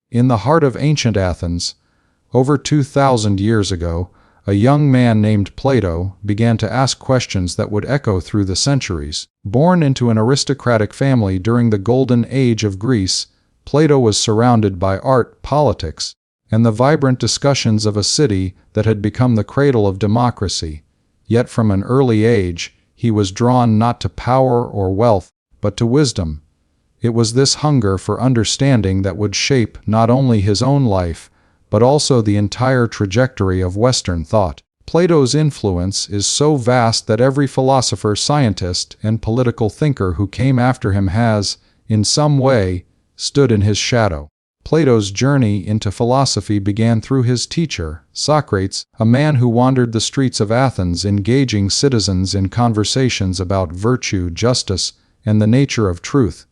In the heart of ancient Athens, over 2,000 years ago, a young man named Plato began to ask questions that would echo through the centuries. Born into an aristocratic family during the Golden Age of Greece, Plato was surrounded by art, politics, and the vibrant discussions of a city that had become the cradle of democracy. Yet from an early age, he was drawn not to power or wealth, but to wisdom. It was this hunger for understanding that would shape not only his own life, but also the entire trajectory of Western thought. Plato's influence is so vast that every philosopher, scientist, and political thinker who came after him has, in some way, stood in his shadow. Plato's journey into philosophy began through his teacher, Socrates, a man who wandered the streets of Athens engaging citizens in conversations about virtue, justice, and the nature of truth.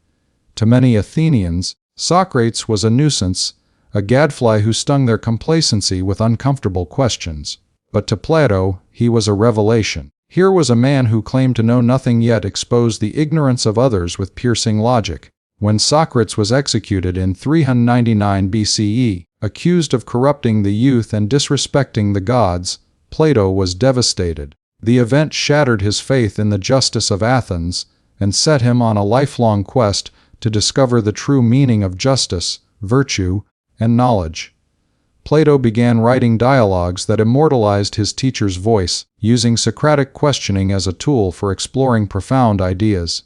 To many Athenians, Socrates was a nuisance, a gadfly who stung their complacency with uncomfortable questions. But to Plato, he was a revelation. Here was a man who claimed to know nothing yet exposed the ignorance of others with piercing logic. When Socrates was executed in 399 BCE, accused of corrupting the youth and disrespecting the gods, Plato was devastated. The event shattered his faith in the justice of Athens and set him on a lifelong quest to discover the true meaning of justice, virtue, and knowledge. Plato began writing dialogues that immortalized his teacher's voice, using Socratic questioning as a tool for exploring profound ideas.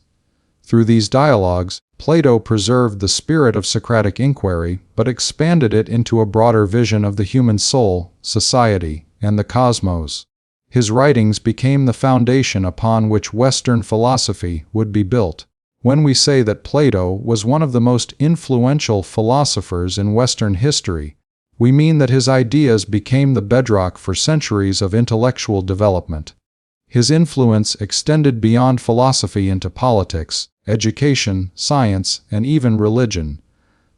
Through these dialogues, Plato preserved the spirit of Socratic inquiry, but expanded it into a broader vision of the human soul, society, and the cosmos. His writings became the foundation upon which Western philosophy would be built. When we say that Plato was one of the most influential philosophers in Western history, we mean that his ideas became the bedrock for centuries of intellectual development. His influence extended beyond philosophy into politics, education, science, and even religion.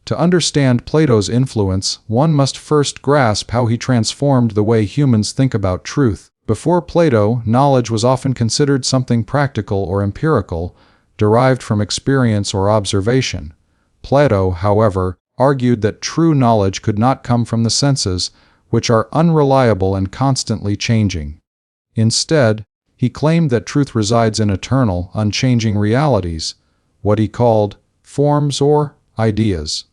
To understand Plato's influence, one must first grasp how he transformed the way humans think about truth. Before Plato, knowledge was often considered something practical or empirical, derived from experience or observation. Plato, however, argued that true knowledge could not come from the senses, which are unreliable and constantly changing. Instead, he claimed that truth resides in eternal, unchanging realities, what he called forms or ideas.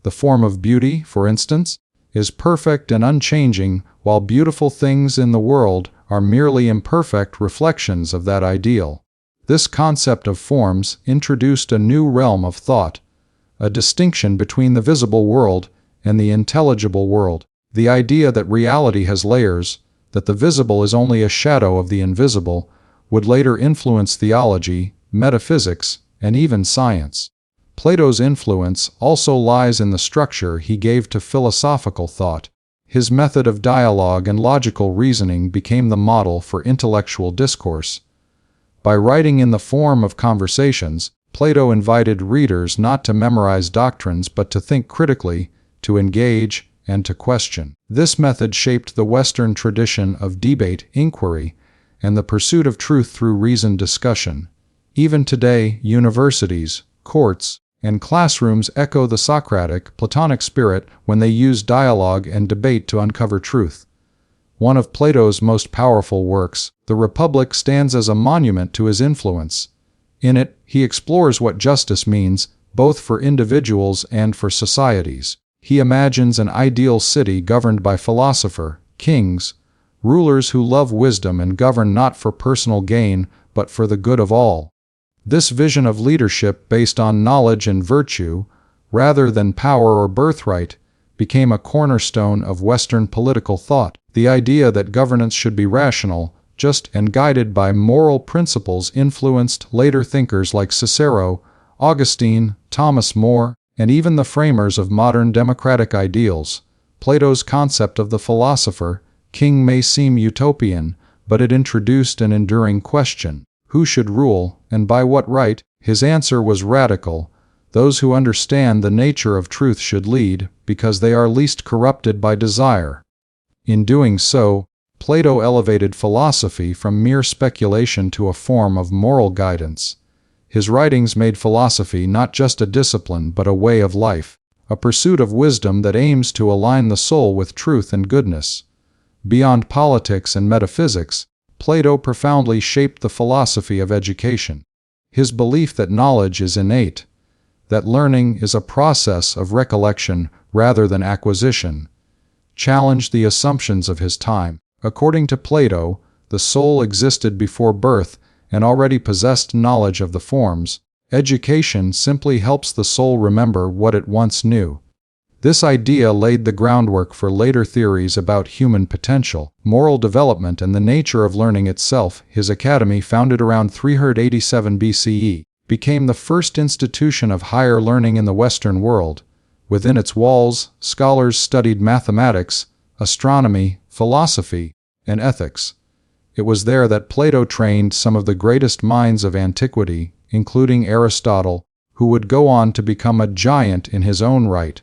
The form of beauty, for instance, is perfect and unchanging, while beautiful things in the world are merely imperfect reflections of that ideal. This concept of forms introduced a new realm of thought, a distinction between the visible world and the intelligible world. The idea that reality has layers, that the visible is only a shadow of the invisible, would later influence theology, metaphysics, and even science. Plato's influence also lies in the structure he gave to philosophical thought. His method of dialogue and logical reasoning became the model for intellectual discourse. By writing in the form of conversations, Plato invited readers not to memorize doctrines but to think critically, to engage, and to question. This method shaped the Western tradition of debate, inquiry, and the pursuit of truth through reasoned discussion. Even today, universities, courts, and classrooms echo the Socratic, Platonic spirit when they use dialogue and debate to uncover truth. One of Plato's most powerful works, The Republic, stands as a monument to his influence. In it, he explores what justice means, both for individuals and for societies. He imagines an ideal city governed by philosophers, kings, rulers who love wisdom and govern not for personal gain, but for the good of all. This vision of leadership based on knowledge and virtue, rather than power or birthright, became a cornerstone of Western political thought. The idea that governance should be rational, just, and guided by moral principles influenced later thinkers like Cicero, Augustine, Thomas More, and even the framers of modern democratic ideals. Plato's concept of the philosopher, king may seem utopian, but it introduced an enduring question. Who should rule, and by what right? His answer was radical. Those who understand the nature of truth should lead, because they are least corrupted by desire. In doing so, Plato elevated philosophy from mere speculation to a form of moral guidance. His writings made philosophy not just a discipline but a way of life. a pursuit of wisdom that aims to align the soul with truth and goodness. Beyond politics and metaphysics, Plato profoundly shaped the philosophy of education. His belief that knowledge is innate, that learning is a process of recollection rather than acquisition, challenged the assumptions of his time. According to Plato, the soul existed before birth and already possessed knowledge of the forms. Education simply helps the soul remember what it once knew. This idea laid the groundwork for later theories about human potential, moral development, and the nature of learning itself. His academy, founded around 387 BCE, became the first institution of higher learning in the Western world. Within its walls, scholars studied mathematics, astronomy, philosophy, and ethics. It was there that Plato trained some of the greatest minds of antiquity, including Aristotle, who would go on to become a giant in his own right.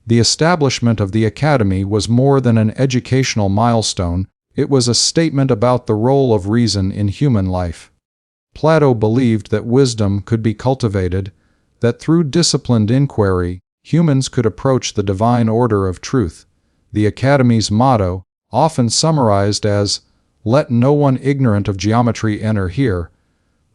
The establishment of the academy was more than an educational milestone, it was a statement about the role of reason in human life. Plato believed that wisdom could be cultivated, that through disciplined inquiry, humans could approach the divine order of truth. The academy's motto, often summarized as, "Let no one ignorant of geometry enter here,"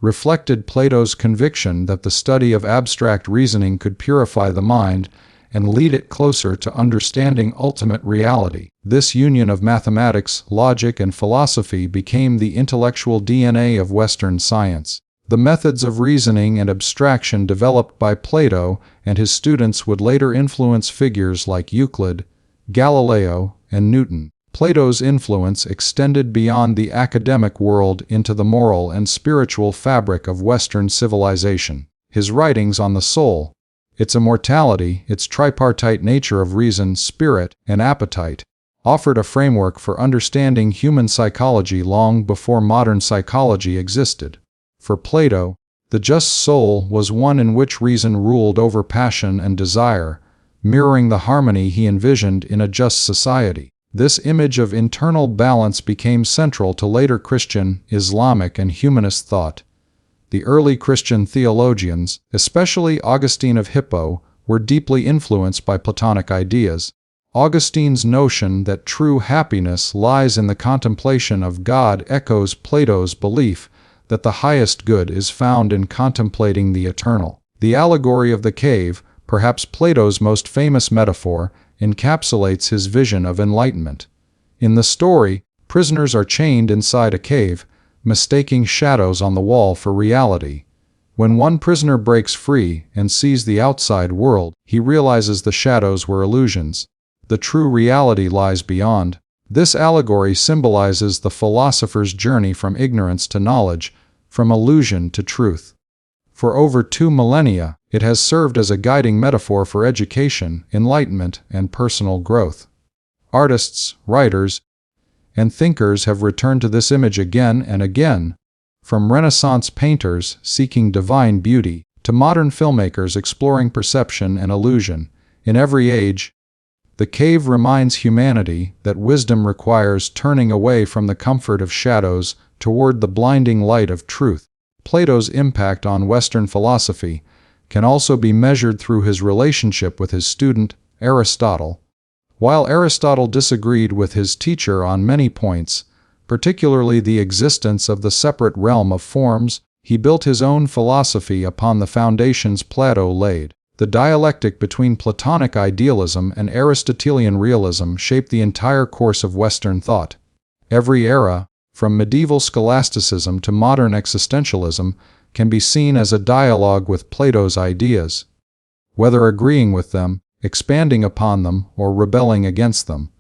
reflected Plato's conviction that the study of abstract reasoning could purify the mind and lead it closer to understanding ultimate reality. This union of mathematics, logic, and philosophy became the intellectual DNA of Western science. The methods of reasoning and abstraction developed by Plato and his students would later influence figures like Euclid, Galileo, and Newton. Plato's influence extended beyond the academic world into the moral and spiritual fabric of Western civilization. His writings on the soul, its immortality, its tripartite nature of reason, spirit, and appetite, offered a framework for understanding human psychology long before modern psychology existed. For Plato, the just soul was one in which reason ruled over passion and desire, mirroring the harmony he envisioned in a just society. This image of internal balance became central to later Christian, Islamic, and humanist thought. The early Christian theologians, especially Augustine of Hippo, were deeply influenced by Platonic ideas. Augustine's notion that true happiness lies in the contemplation of God echoes Plato's belief that the highest good is found in contemplating the eternal. The allegory of the cave, perhaps Plato's most famous metaphor, encapsulates his vision of enlightenment. In the story, prisoners are chained inside a cave, mistaking shadows on the wall for reality. When one prisoner breaks free and sees the outside world, he realizes the shadows were illusions. The true reality lies beyond. This allegory symbolizes the philosopher's journey from ignorance to knowledge, from illusion to truth. For over 2 millennia, it has served as a guiding metaphor for education, enlightenment, and personal growth. Artists, writers, and thinkers have returned to this image again and again, from Renaissance painters seeking divine beauty to modern filmmakers exploring perception and illusion. In every age, the cave reminds humanity that wisdom requires turning away from the comfort of shadows toward the blinding light of truth. Plato's impact on Western philosophy can also be measured through his relationship with his student, Aristotle. While Aristotle disagreed with his teacher on many points, particularly the existence of the separate realm of forms, he built his own philosophy upon the foundations Plato laid. The dialectic between Platonic idealism and Aristotelian realism shaped the entire course of Western thought. Every era, from medieval scholasticism to modern existentialism, can be seen as a dialogue with Plato's ideas. Whether agreeing with them, expanding upon them, or rebelling against them.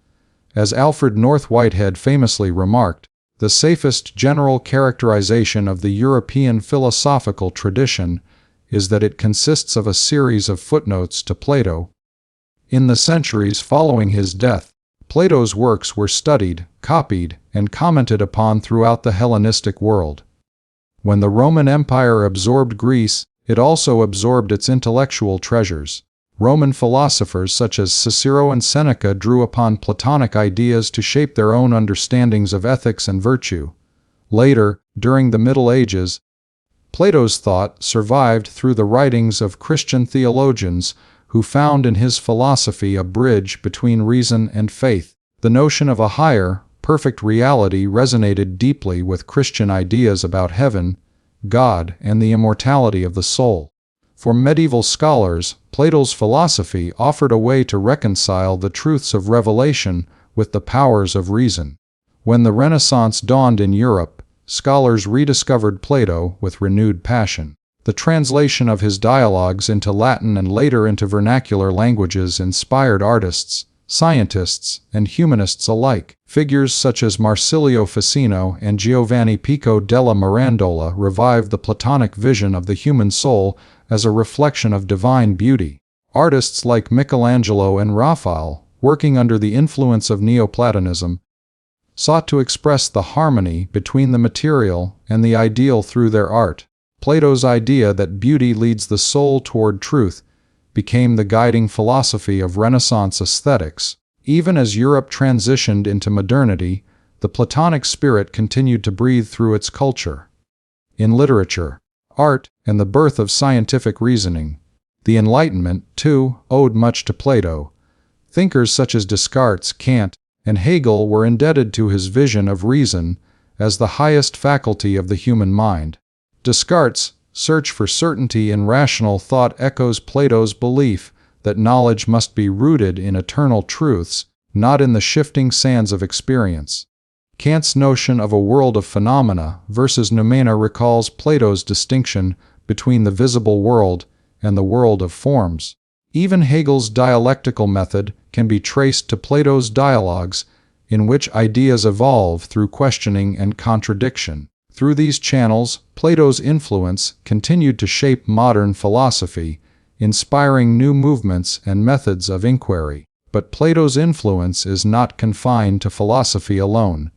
As Alfred North Whitehead famously remarked, the safest general characterization of the European philosophical tradition is that it consists of a series of footnotes to Plato. In the centuries following his death, Plato's works were studied, copied, and commented upon throughout the Hellenistic world. When the Roman Empire absorbed Greece, it also absorbed its intellectual treasures. Roman philosophers such as Cicero and Seneca drew upon Platonic ideas to shape their own understandings of ethics and virtue. Later, during the Middle Ages, Plato's thought survived through the writings of Christian theologians who found in his philosophy a bridge between reason and faith. The notion of a higher, perfect reality resonated deeply with Christian ideas about heaven, God, and the immortality of the soul. For medieval scholars, Plato's philosophy offered a way to reconcile the truths of revelation with the powers of reason. When the Renaissance dawned in Europe, scholars rediscovered Plato with renewed passion. The translation of his dialogues into Latin and later into vernacular languages inspired artists, scientists, and humanists alike. Figures such as Marsilio Ficino and Giovanni Pico della Mirandola revived the Platonic vision of the human soul as a reflection of divine beauty. Artists like Michelangelo and Raphael, working under the influence of Neoplatonism, sought to express the harmony between the material and the ideal through their art. Plato's idea that beauty leads the soul toward truth became the guiding philosophy of Renaissance aesthetics. Even as Europe transitioned into modernity, the Platonic spirit continued to breathe through its culture. In literature, art, and the birth of scientific reasoning, the Enlightenment, too, owed much to Plato. Thinkers such as Descartes, Kant, and Hegel were indebted to his vision of reason as the highest faculty of the human mind. Descartes' search for certainty in rational thought echoes Plato's belief that knowledge must be rooted in eternal truths, not in the shifting sands of experience. Kant's notion of a world of phenomena versus noumena recalls Plato's distinction between the visible world and the world of forms. Even Hegel's dialectical method can be traced to Plato's dialogues, in which ideas evolve through questioning and contradiction. Through these channels, Plato's influence continued to shape modern philosophy, inspiring new movements and methods of inquiry. But Plato's influence is not confined to philosophy alone.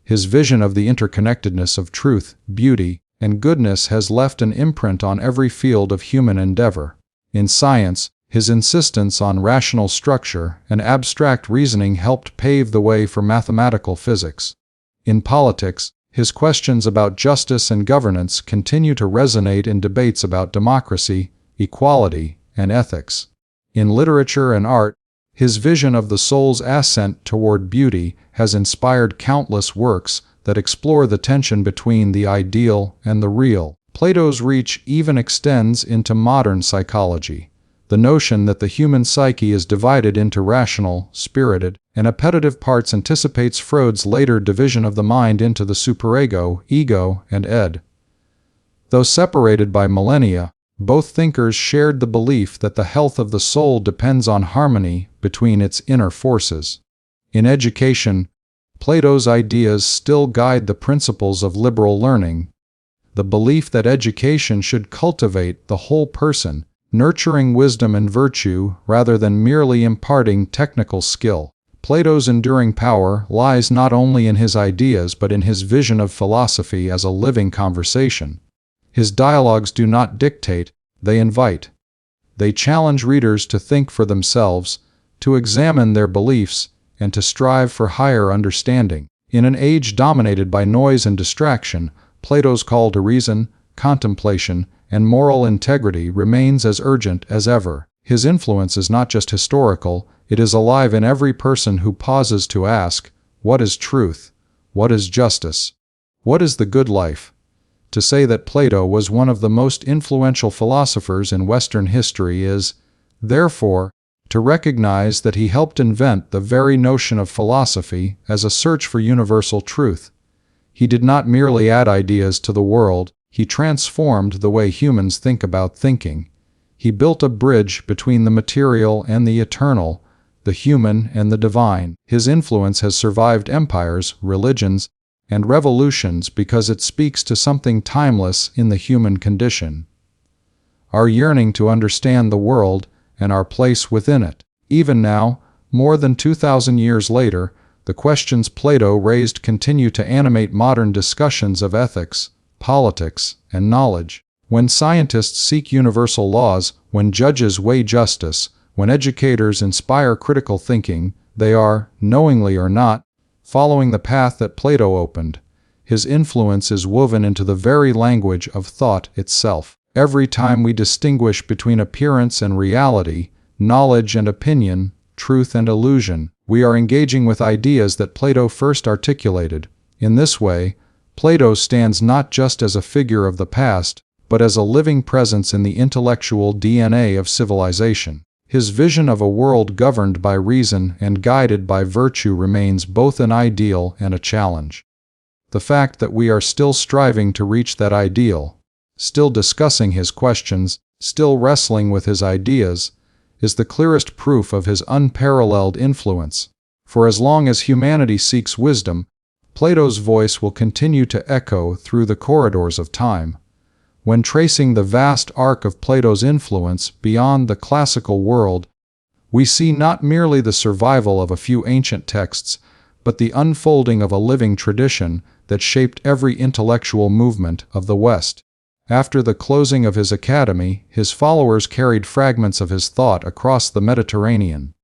His vision of the interconnectedness of truth, beauty, and goodness has left an imprint on every field of human endeavor. In science, his insistence on rational structure and abstract reasoning helped pave the way for mathematical physics. In politics, his questions about justice and governance continue to resonate in debates about democracy, equality, and ethics. In literature and art, his vision of the soul's ascent toward beauty has inspired countless works that explore the tension between the ideal and the real. Plato's reach even extends into modern psychology. The notion that the human psyche is divided into rational, spirited, and appetitive parts anticipates Freud's later division of the mind into the superego, ego, and id. Though separated by millennia, both thinkers shared the belief that the health of the soul depends on harmony between its inner forces. In education, Plato's ideas still guide the principles of liberal learning. The belief that education should cultivate the whole person, nurturing wisdom and virtue rather than merely imparting technical skill. Plato's enduring power lies not only in his ideas but in his vision of philosophy as a living conversation. His dialogues do not dictate, they invite. They challenge readers to think for themselves, to examine their beliefs, and to strive for higher understanding. In an age dominated by noise and distraction, Plato's call to reason, contemplation, and moral integrity remains as urgent as ever. His influence is not just historical, it is alive in every person who pauses to ask, what is truth? What is justice? What is the good life? To say that Plato was one of the most influential philosophers in Western history is, therefore, to recognize that he helped invent the very notion of philosophy as a search for universal truth. He did not merely add ideas to the world, he transformed the way humans think about thinking. He built a bridge between the material and the eternal, the human and the divine. His influence has survived empires, religions, and revolutions because it speaks to something timeless in the human condition: our yearning to understand the world and our place within it. Even now, more than 2,000 years later, the questions Plato raised continue to animate modern discussions of ethics, politics, and knowledge. When scientists seek universal laws, when judges weigh justice, when educators inspire critical thinking, they are, knowingly or not, following the path that Plato opened. His influence is woven into the very language of thought itself. Every time we distinguish between appearance and reality, knowledge and opinion, truth and illusion. We are engaging with ideas that Plato first articulated. In this way, Plato stands not just as a figure of the past, but as a living presence in the intellectual DNA of civilization. His vision of a world governed by reason and guided by virtue remains both an ideal and a challenge. The fact that we are still striving to reach that ideal, still discussing his questions, still wrestling with his ideas, is the clearest proof of his unparalleled influence. For as long as humanity seeks wisdom, Plato's voice will continue to echo through the corridors of time. When tracing the vast arc of Plato's influence beyond the classical world, we see not merely the survival of a few ancient texts, but the unfolding of a living tradition that shaped every intellectual movement of the West. After the closing of his academy, his followers carried fragments of his thought across the Mediterranean.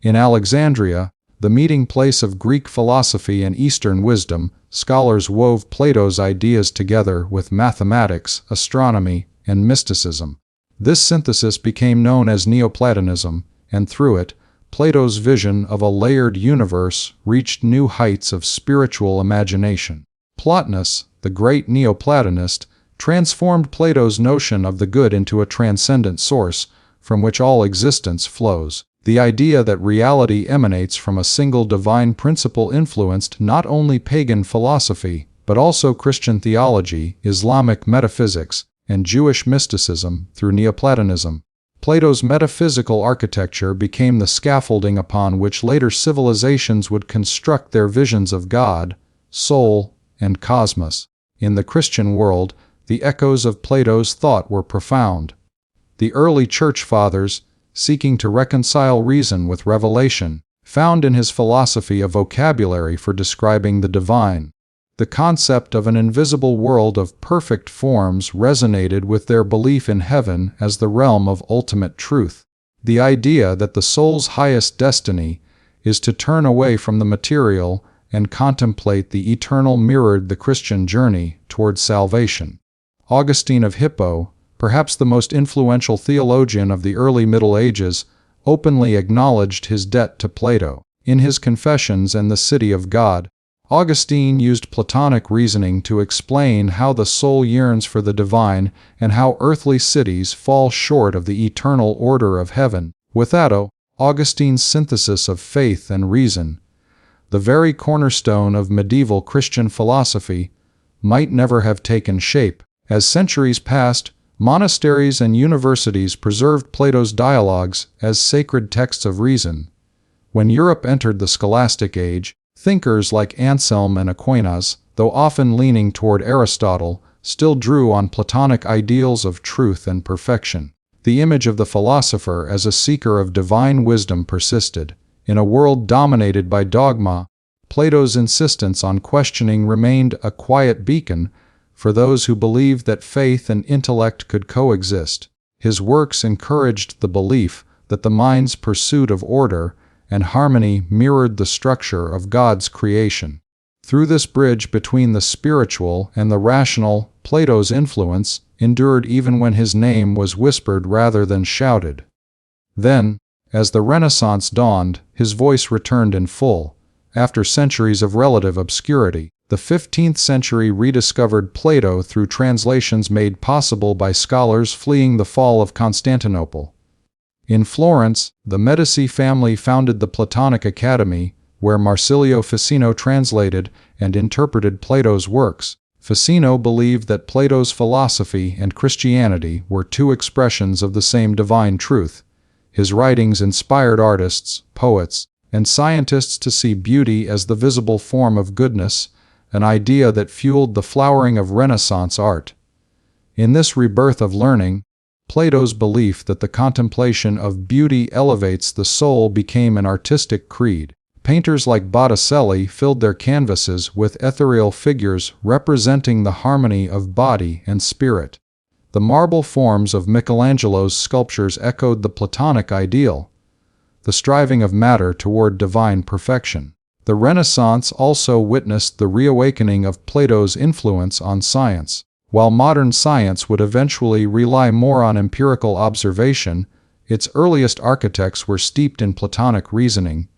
In Alexandria, the meeting place of Greek philosophy and Eastern wisdom, scholars wove Plato's ideas together with mathematics, astronomy, and mysticism. This synthesis became known as Neoplatonism, and through it, Plato's vision of a layered universe reached new heights of spiritual imagination. Plotinus, the great Neoplatonist, transformed Plato's notion of the good into a transcendent source from which all existence flows. The idea that reality emanates from a single divine principle influenced not only pagan philosophy, but also Christian theology, Islamic metaphysics, and Jewish mysticism through Neoplatonism. Plato's metaphysical architecture became the scaffolding upon which later civilizations would construct their visions of God, soul, and cosmos. In the Christian world, the echoes of Plato's thought were profound. The early church fathers, seeking to reconcile reason with revelation, found in his philosophy a vocabulary for describing the divine. The concept of an invisible world of perfect forms resonated with their belief in heaven as the realm of ultimate truth. The idea that the soul's highest destiny is to turn away from the material and contemplate the eternal mirrored the Christian journey toward salvation. Augustine of Hippo, perhaps the most influential theologian of the early Middle Ages, openly acknowledged his debt to Plato. In his Confessions and the City of God, Augustine used Platonic reasoning to explain how the soul yearns for the divine and how earthly cities fall short of the eternal order of heaven. Without Augustine's synthesis of faith and reason, the very cornerstone of medieval Christian philosophy might never have taken shape. As centuries passed, monasteries and universities preserved Plato's dialogues as sacred texts of reason. When Europe entered the scholastic age, thinkers like Anselm and Aquinas, though often leaning toward Aristotle, still drew on Platonic ideals of truth and perfection. The image of the philosopher as a seeker of divine wisdom persisted. In a world dominated by dogma, Plato's insistence on questioning remained a quiet beacon for those who believed that faith and intellect could coexist. His works encouraged the belief that the mind's pursuit of order and harmony mirrored the structure of God's creation. Through this bridge between the spiritual and the rational, Plato's influence endured even when his name was whispered rather than shouted. Then, as the Renaissance dawned, his voice returned in full. After centuries of relative obscurity, the 15th century rediscovered Plato through translations made possible by scholars fleeing the fall of Constantinople. In Florence, the Medici family founded the Platonic Academy, where Marsilio Ficino translated and interpreted Plato's works. Ficino believed that Plato's philosophy and Christianity were two expressions of the same divine truth. His writings inspired artists, poets, and scientists to see beauty as the visible form of goodness, an idea that fueled the flowering of Renaissance art. In this rebirth of learning, Plato's belief that the contemplation of beauty elevates the soul became an artistic creed. Painters like Botticelli filled their canvases with ethereal figures representing the harmony of body and spirit. The marble forms of Michelangelo's sculptures echoed the Platonic ideal, the striving of matter toward divine perfection. The Renaissance also witnessed the reawakening of Plato's influence on science. While modern science would eventually rely more on empirical observation, Its earliest architects were steeped in Platonic reasoning.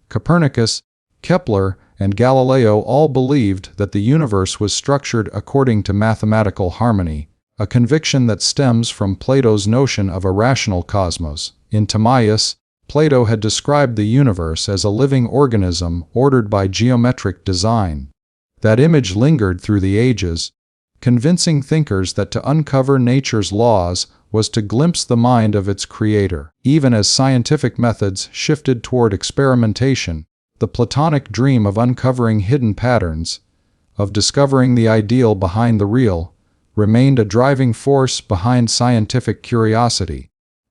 Copernicus, Kepler, and Galileo all believed that the universe was structured according to mathematical harmony, a conviction that stems from Plato's notion of a rational cosmos. In Timaeus, Plato had described the universe as a living organism ordered by geometric design. That image lingered through the ages, convincing thinkers that to uncover nature's laws was to glimpse the mind of its creator. Even as scientific methods shifted toward experimentation, the Platonic dream of uncovering hidden patterns, of discovering the ideal behind the real, remained a driving force behind scientific curiosity.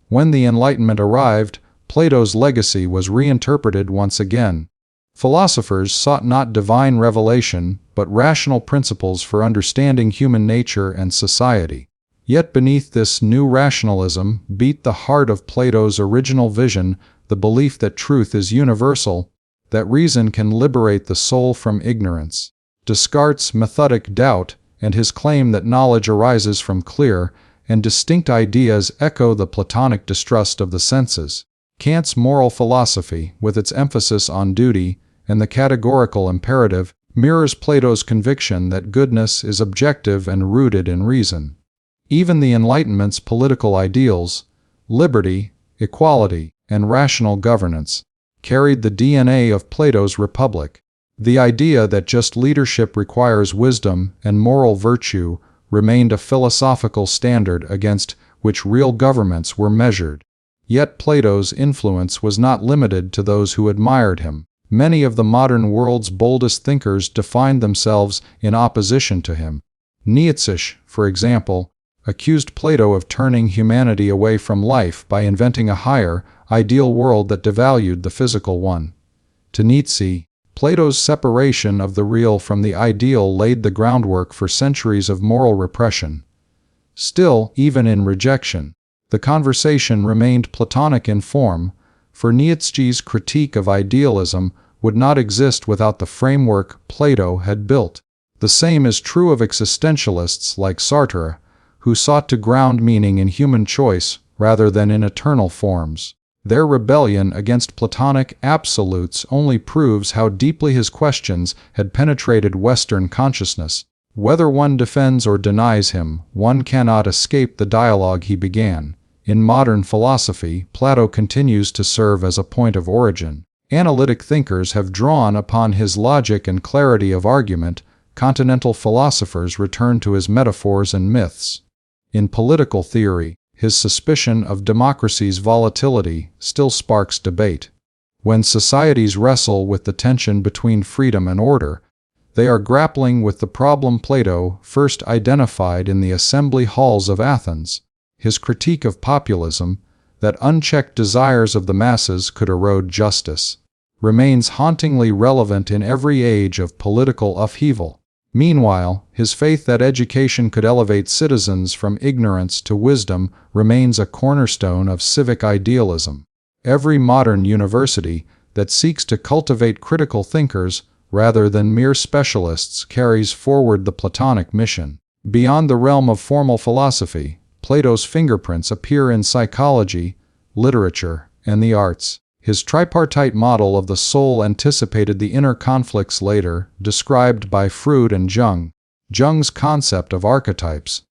When the Enlightenment arrived, Plato's legacy was reinterpreted once again. Philosophers sought not divine revelation, but rational principles for understanding human nature and society. Yet beneath this new rationalism beat the heart of Plato's original vision, the belief that truth is universal, that reason can liberate the soul from ignorance. Descartes' methodic doubt and his claim that knowledge arises from clear and distinct ideas echo the Platonic distrust of the senses. Kant's moral philosophy, with its emphasis on duty and the categorical imperative, mirrors Plato's conviction that goodness is objective and rooted in reason. Even the Enlightenment's political ideals, liberty, equality, and rational governance, carried the DNA of Plato's Republic. The idea that just leadership requires wisdom and moral virtue remained a philosophical standard against which real governments were measured. Yet Plato's influence was not limited to those who admired him. Many of the modern world's boldest thinkers defined themselves in opposition to him. Nietzsche, for example, accused Plato of turning humanity away from life by inventing a higher, ideal world that devalued the physical one. To Nietzsche, Plato's separation of the real from the ideal laid the groundwork for centuries of moral repression. Still, even in rejection, the conversation remained Platonic in form, for Nietzsche's critique of idealism would not exist without the framework Plato had built. The same is true of existentialists like Sartre, who sought to ground meaning in human choice rather than in eternal forms. Their rebellion against Platonic absolutes only proves how deeply his questions had penetrated Western consciousness. Whether one defends or denies him, one cannot escape the dialogue he began. In modern philosophy, Plato continues to serve as a point of origin. Analytic thinkers have drawn upon his logic and clarity of argument. Continental philosophers return to his metaphors and myths. In political theory, his suspicion of democracy's volatility still sparks debate. When societies wrestle with the tension between freedom and order, they are grappling with the problem Plato first identified in the assembly halls of Athens. His critique of populism, that unchecked desires of the masses could erode justice, remains hauntingly relevant in every age of political upheaval. Meanwhile, his faith that education could elevate citizens from ignorance to wisdom remains a cornerstone of civic idealism. Every modern university that seeks to cultivate critical thinkers rather than mere specialists carries forward the Platonic mission. Beyond the realm of formal philosophy, Plato's fingerprints appear in psychology, literature, and the arts. His tripartite model of the soul anticipated the inner conflicts later described by Freud and Jung. Jung's concept of archetypes,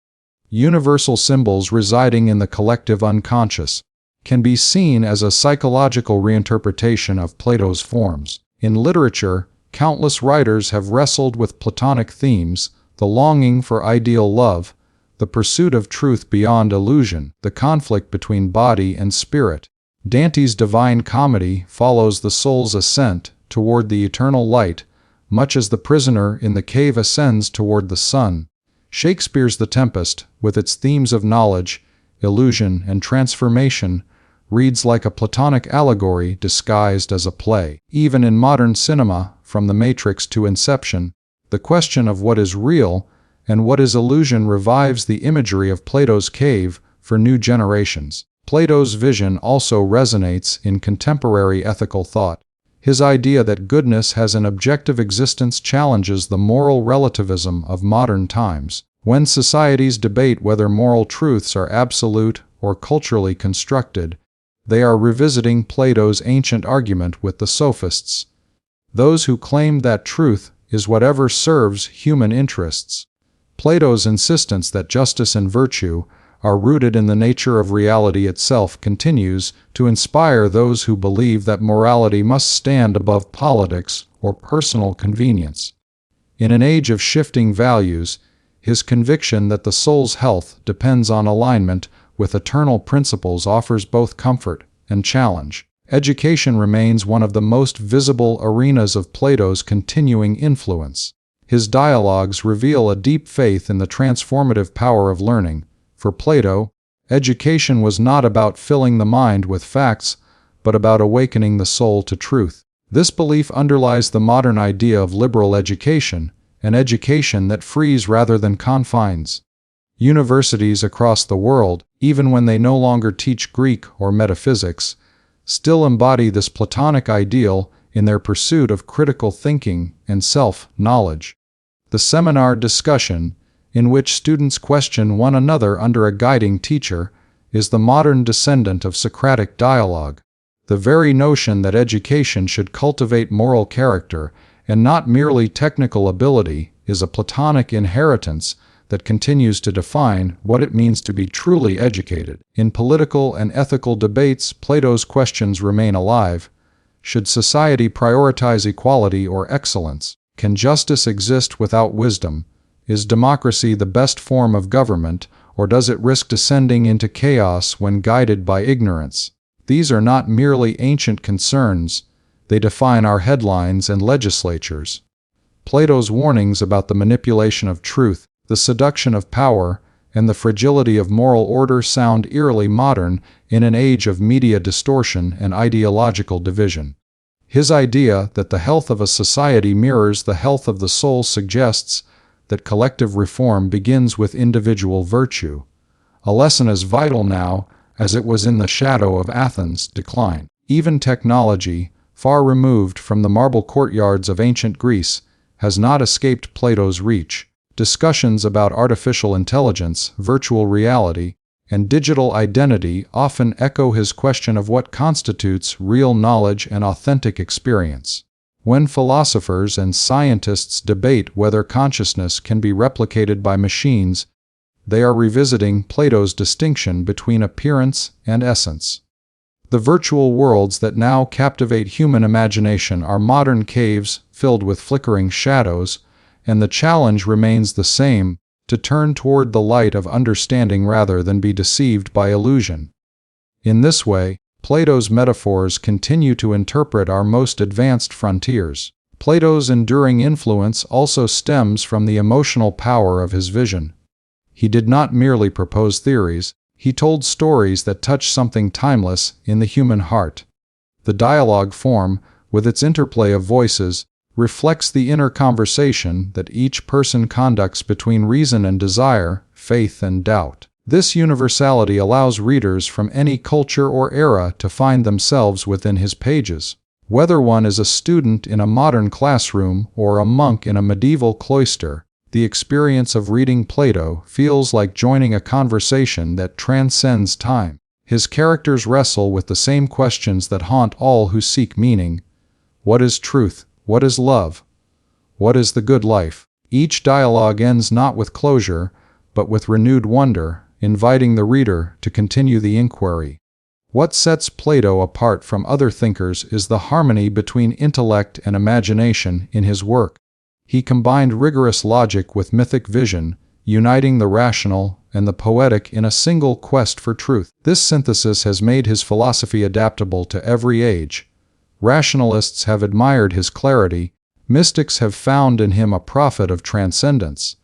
universal symbols residing in the collective unconscious, can be seen as a psychological reinterpretation of Plato's forms. In literature, countless writers have wrestled with Platonic themes: the longing for ideal love, the pursuit of truth beyond illusion, the conflict between body and spirit. Dante's Divine Comedy follows the soul's ascent toward the eternal light, much as the prisoner in the cave ascends toward the sun. Shakespeare's The Tempest, with its themes of knowledge, illusion, and transformation, reads like a Platonic allegory disguised as a play. Even in modern cinema, from The Matrix to Inception, the question of what is real and what is illusion revives the imagery of Plato's cave for new generations. Plato's vision also resonates in contemporary ethical thought. His idea that goodness has an objective existence challenges the moral relativism of modern times. When societies debate whether moral truths are absolute or culturally constructed, They are revisiting Plato's ancient argument with the sophists, those who claimed that truth is whatever serves human interests. Plato's insistence that justice and virtue are rooted in the nature of reality itself continues to inspire those who believe that morality must stand above politics or personal convenience. In an age of shifting values, his conviction that the soul's health depends on alignment with eternal principles offers both comfort and challenge. Education remains one of the most visible arenas of Plato's continuing influence. His dialogues reveal a deep faith in the transformative power of learning. For Plato, education was not about filling the mind with facts, but about awakening the soul to truth. This belief underlies the modern idea of liberal education, an education that frees rather than confines. Universities across the world, even when they no longer teach Greek or metaphysics, still embody this Platonic ideal in their pursuit of critical thinking and self-knowledge. The seminar discussion, in which students question one another under a guiding teacher, is the modern descendant of Socratic dialogue. The very notion that education should cultivate moral character and not merely technical ability is a Platonic inheritance that continues to define what it means to be truly educated. In political and ethical debates, Plato's questions remain alive. Should society prioritize equality or excellence? Can justice exist without wisdom? Is democracy the best form of government, or does it risk descending into chaos when guided by ignorance? These are not merely ancient concerns, they define our headlines and legislatures. Plato's warnings about the manipulation of truth, the seduction of power, and the fragility of moral order sound eerily modern in an age of media distortion and ideological division. His idea that the health of a society mirrors the health of the soul suggests that collective reform begins with individual virtue, a lesson as vital now as it was in the shadow of Athens' decline. Even technology, far removed from the marble courtyards of ancient Greece, has not escaped Plato's reach. Discussions about artificial intelligence, virtual reality, and digital identity often echo his question of what constitutes real knowledge and authentic experience. When philosophers and scientists debate whether consciousness can be replicated by machines, they are revisiting Plato's distinction between appearance and essence. The virtual worlds that now captivate human imagination are modern caves filled with flickering shadows, and the challenge remains the same, to turn toward the light of understanding rather than be deceived by illusion. In this way, Plato's metaphors continue to interpret our most advanced frontiers. Plato's enduring influence also stems from the emotional power of his vision. He did not merely propose theories, he told stories that touch something timeless in the human heart. The dialogue form, with its interplay of voices, reflects the inner conversation that each person conducts between reason and desire, faith and doubt. This universality allows readers from any culture or era to find themselves within his pages. Whether one is a student in a modern classroom or a monk in a medieval cloister, the experience of reading Plato feels like joining a conversation that transcends time. His characters wrestle with the same questions that haunt all who seek meaning. What is truth? What is love? What is the good life? Each dialogue ends not with closure, but with renewed wonder, inviting the reader to continue the inquiry. What sets Plato apart from other thinkers is the harmony between intellect and imagination in his work. He combined rigorous logic with mythic vision, uniting the rational and the poetic in a single quest for truth. This synthesis has made his philosophy adaptable to every age. Rationalists have admired his clarity, mystics have found in him a prophet of transcendence.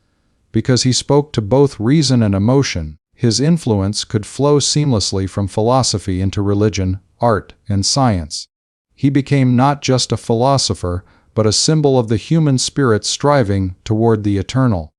Because he spoke to both reason and emotion, his influence could flow seamlessly from philosophy into religion, art, and science. He became not just a philosopher, but a symbol of the human spirit striving toward the eternal.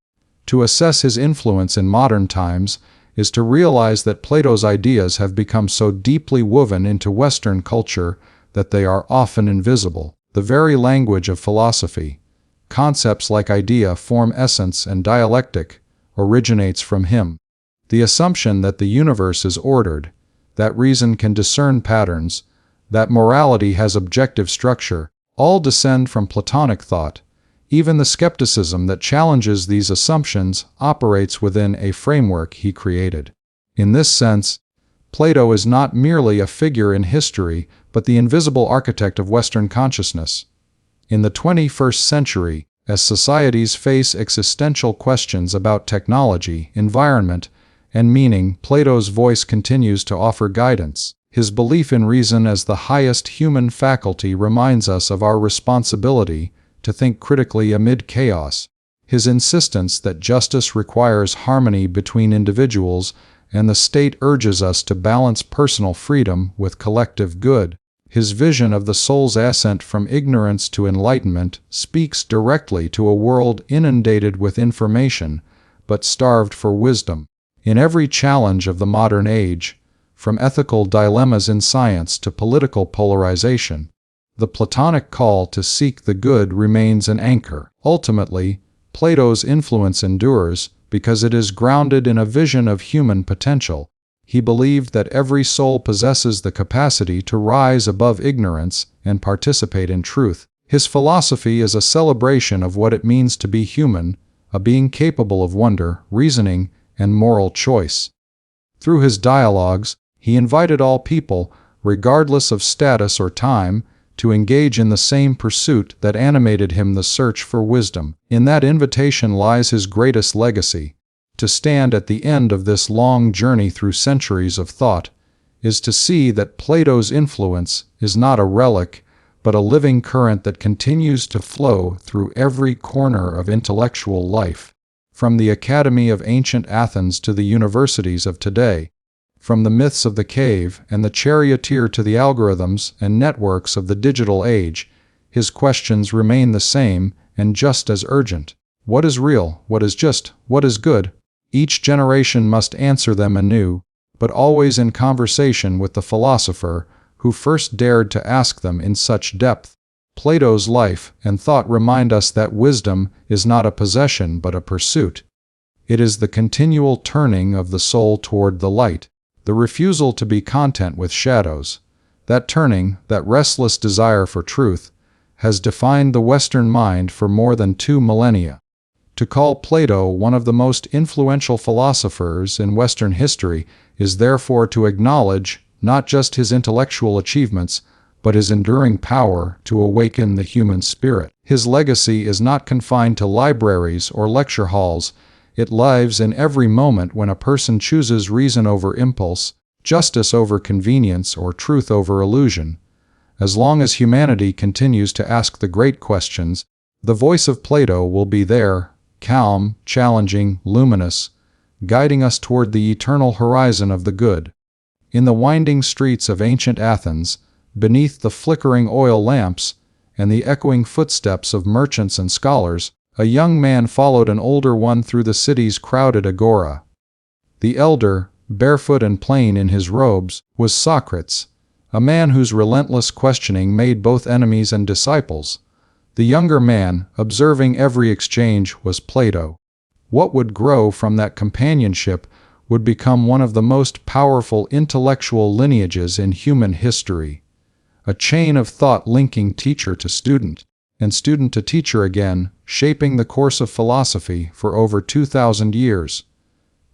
To assess his influence in modern times is to realize that Plato's ideas have become so deeply woven into Western culture that they are often invisible. The very language of philosophy, concepts like idea, form, essence, and dialectic, originates from him. The assumption that the universe is ordered, that reason can discern patterns, that morality has objective structure, all descend from Platonic thought. Even the skepticism that challenges these assumptions operates within a framework he created. In this sense, Plato is not merely a figure in history, but the invisible architect of Western consciousness. In the 21st century, as societies face existential questions about technology, environment, and meaning, Plato's voice continues to offer guidance. His belief in reason as the highest human faculty reminds us of our responsibility to think critically amid chaos. His insistence that justice requires harmony between individuals and the state urges us to balance personal freedom with collective good. His vision of the soul's ascent from ignorance to enlightenment speaks directly to a world inundated with information, but starved for wisdom. In every challenge of the modern age, from ethical dilemmas in science to political polarization, the Platonic call to seek the good remains an anchor. Ultimately, Plato's influence endures because it is grounded in a vision of human potential. He believed that every soul possesses the capacity to rise above ignorance and participate in truth. His philosophy is a celebration of what it means to be human, a being capable of wonder, reasoning, and moral choice. Through his dialogues, he invited all people, regardless of status or time, to engage in the same pursuit that animated him, the search for wisdom. In that invitation lies his greatest legacy. To stand at the end of this long journey through centuries of thought is to see that Plato's influence is not a relic, but a living current that continues to flow through every corner of intellectual life. From the Academy of ancient Athens to the universities of today, from the myths of the cave and the charioteer to the algorithms and networks of the digital age, his questions remain the same and just as urgent. What is real? What is just? What is good? Each generation must answer them anew, but always in conversation with the philosopher who first dared to ask them in such depth. Plato's life and thought remind us that wisdom is not a possession but a pursuit. It is the continual turning of the soul toward the light, the refusal to be content with shadows. That turning, that restless desire for truth, has defined the Western mind for more than 2 millennia. To call Plato one of the most influential philosophers in Western history is therefore to acknowledge not just his intellectual achievements, but his enduring power to awaken the human spirit. His legacy is not confined to libraries or lecture halls. It lives in every moment when a person chooses reason over impulse, justice over convenience, or truth over illusion. As long as humanity continues to ask the great questions, the voice of Plato will be there, calm, challenging, luminous, guiding us toward the eternal horizon of the good. In the winding streets of ancient Athens, beneath the flickering oil lamps and the echoing footsteps of merchants and scholars, a young man followed an older one through the city's crowded agora. The elder, barefoot and plain in his robes, was Socrates, a man whose relentless questioning made both enemies and disciples. The younger man, observing every exchange, was Plato. What would grow from that companionship would become one of the most powerful intellectual lineages in human history. A chain of thought linking teacher to student, and student to teacher again, shaping the course of philosophy for over 2,000 years.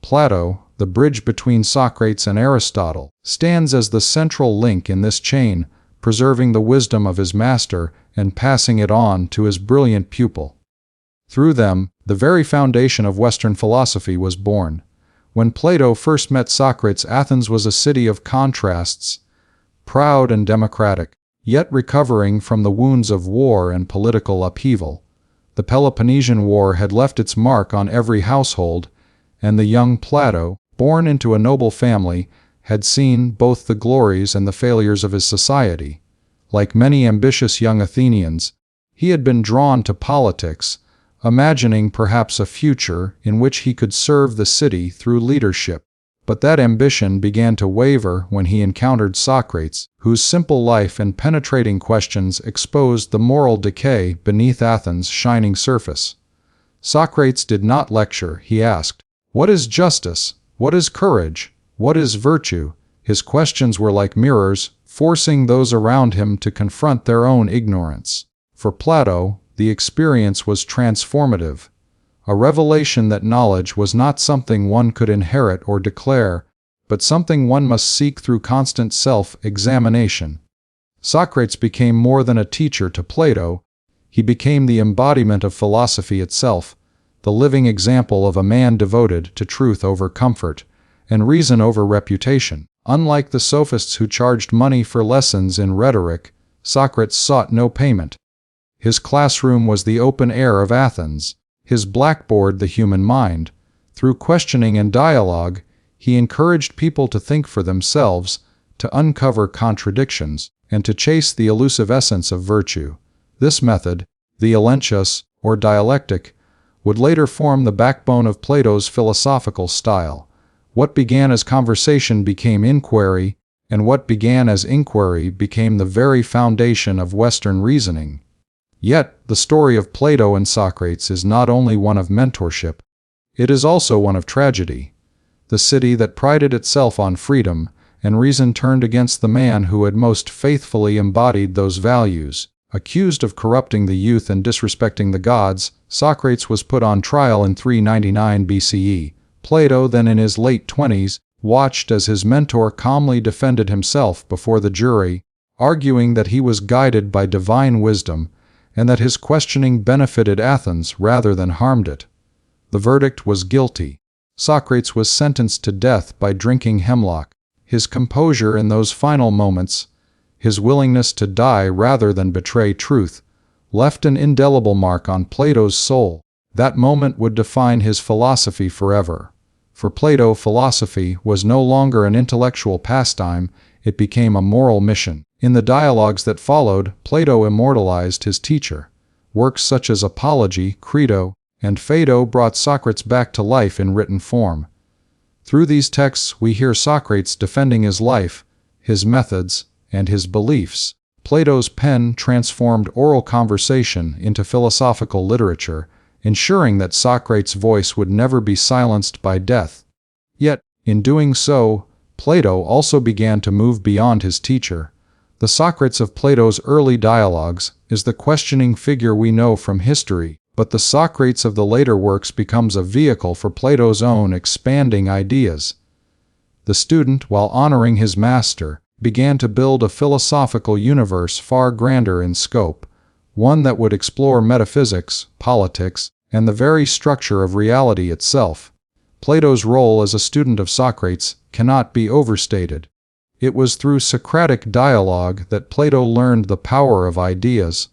Plato, the bridge between Socrates and Aristotle, stands as the central link in this chain, preserving the wisdom of his master and passing it on to his brilliant pupil. Through them, the very foundation of Western philosophy was born. When Plato first met Socrates, Athens was a city of contrasts, proud and democratic, yet recovering from the wounds of war and political upheaval. The Peloponnesian War had left its mark on every household, and the young Plato, born into a noble family, had seen both the glories and the failures of his society. Like many ambitious young Athenians, he had been drawn to politics, imagining perhaps a future in which he could serve the city through leadership. But that ambition began to waver when he encountered Socrates, whose simple life and penetrating questions exposed the moral decay beneath Athens' shining surface. Socrates did not lecture, he asked, "What is justice? What is courage? What is virtue?" His questions were like mirrors, forcing those around him to confront their own ignorance. For Plato, the experience was transformative, a revelation that knowledge was not something one could inherit or declare, but something one must seek through constant self-examination. Socrates became more than a teacher to Plato. He became the embodiment of philosophy itself, the living example of a man devoted to truth over comfort, and reason over reputation. Unlike the sophists who charged money for lessons in rhetoric, Socrates sought no payment. His classroom was the open air of Athens, his blackboard the human mind. Through questioning and dialogue, he encouraged people to think for themselves, to uncover contradictions, and to chase the elusive essence of virtue. This method, the elenchus, or dialectic, would later form the backbone of Plato's philosophical style. What began as conversation became inquiry, and what began as inquiry became the very foundation of Western reasoning. Yet, the story of Plato and Socrates is not only one of mentorship, it is also one of tragedy. The city that prided itself on freedom and reason turned against the man who had most faithfully embodied those values. Accused of corrupting the youth and disrespecting the gods, Socrates was put on trial in 399 BCE. Plato, then in his late 20s, watched as his mentor calmly defended himself before the jury, arguing that he was guided by divine wisdom and that his questioning benefited Athens rather than harmed it. The verdict was guilty. Socrates was sentenced to death by drinking hemlock. His composure in those final moments, his willingness to die rather than betray truth, left an indelible mark on Plato's soul. That moment would define his philosophy forever. For Plato, philosophy was no longer an intellectual pastime, it became a moral mission. In the dialogues that followed, Plato immortalized his teacher. Works such as Apology, Crito, and Phaedo brought Socrates back to life in written form. Through these texts we hear Socrates defending his life, his methods, and his beliefs. Plato's pen transformed oral conversation into philosophical literature, ensuring that Socrates' voice would never be silenced by death. Yet, in doing so, Plato also began to move beyond his teacher. The Socrates of Plato's early dialogues is the questioning figure we know from history, but the Socrates of the later works becomes a vehicle for Plato's own expanding ideas. The student, while honoring his master, began to build a philosophical universe far grander in scope, one that would explore metaphysics, politics, and the very structure of reality itself. Plato's role as a student of Socrates cannot be overstated. It was through Socratic dialogue that Plato learned the power of ideas,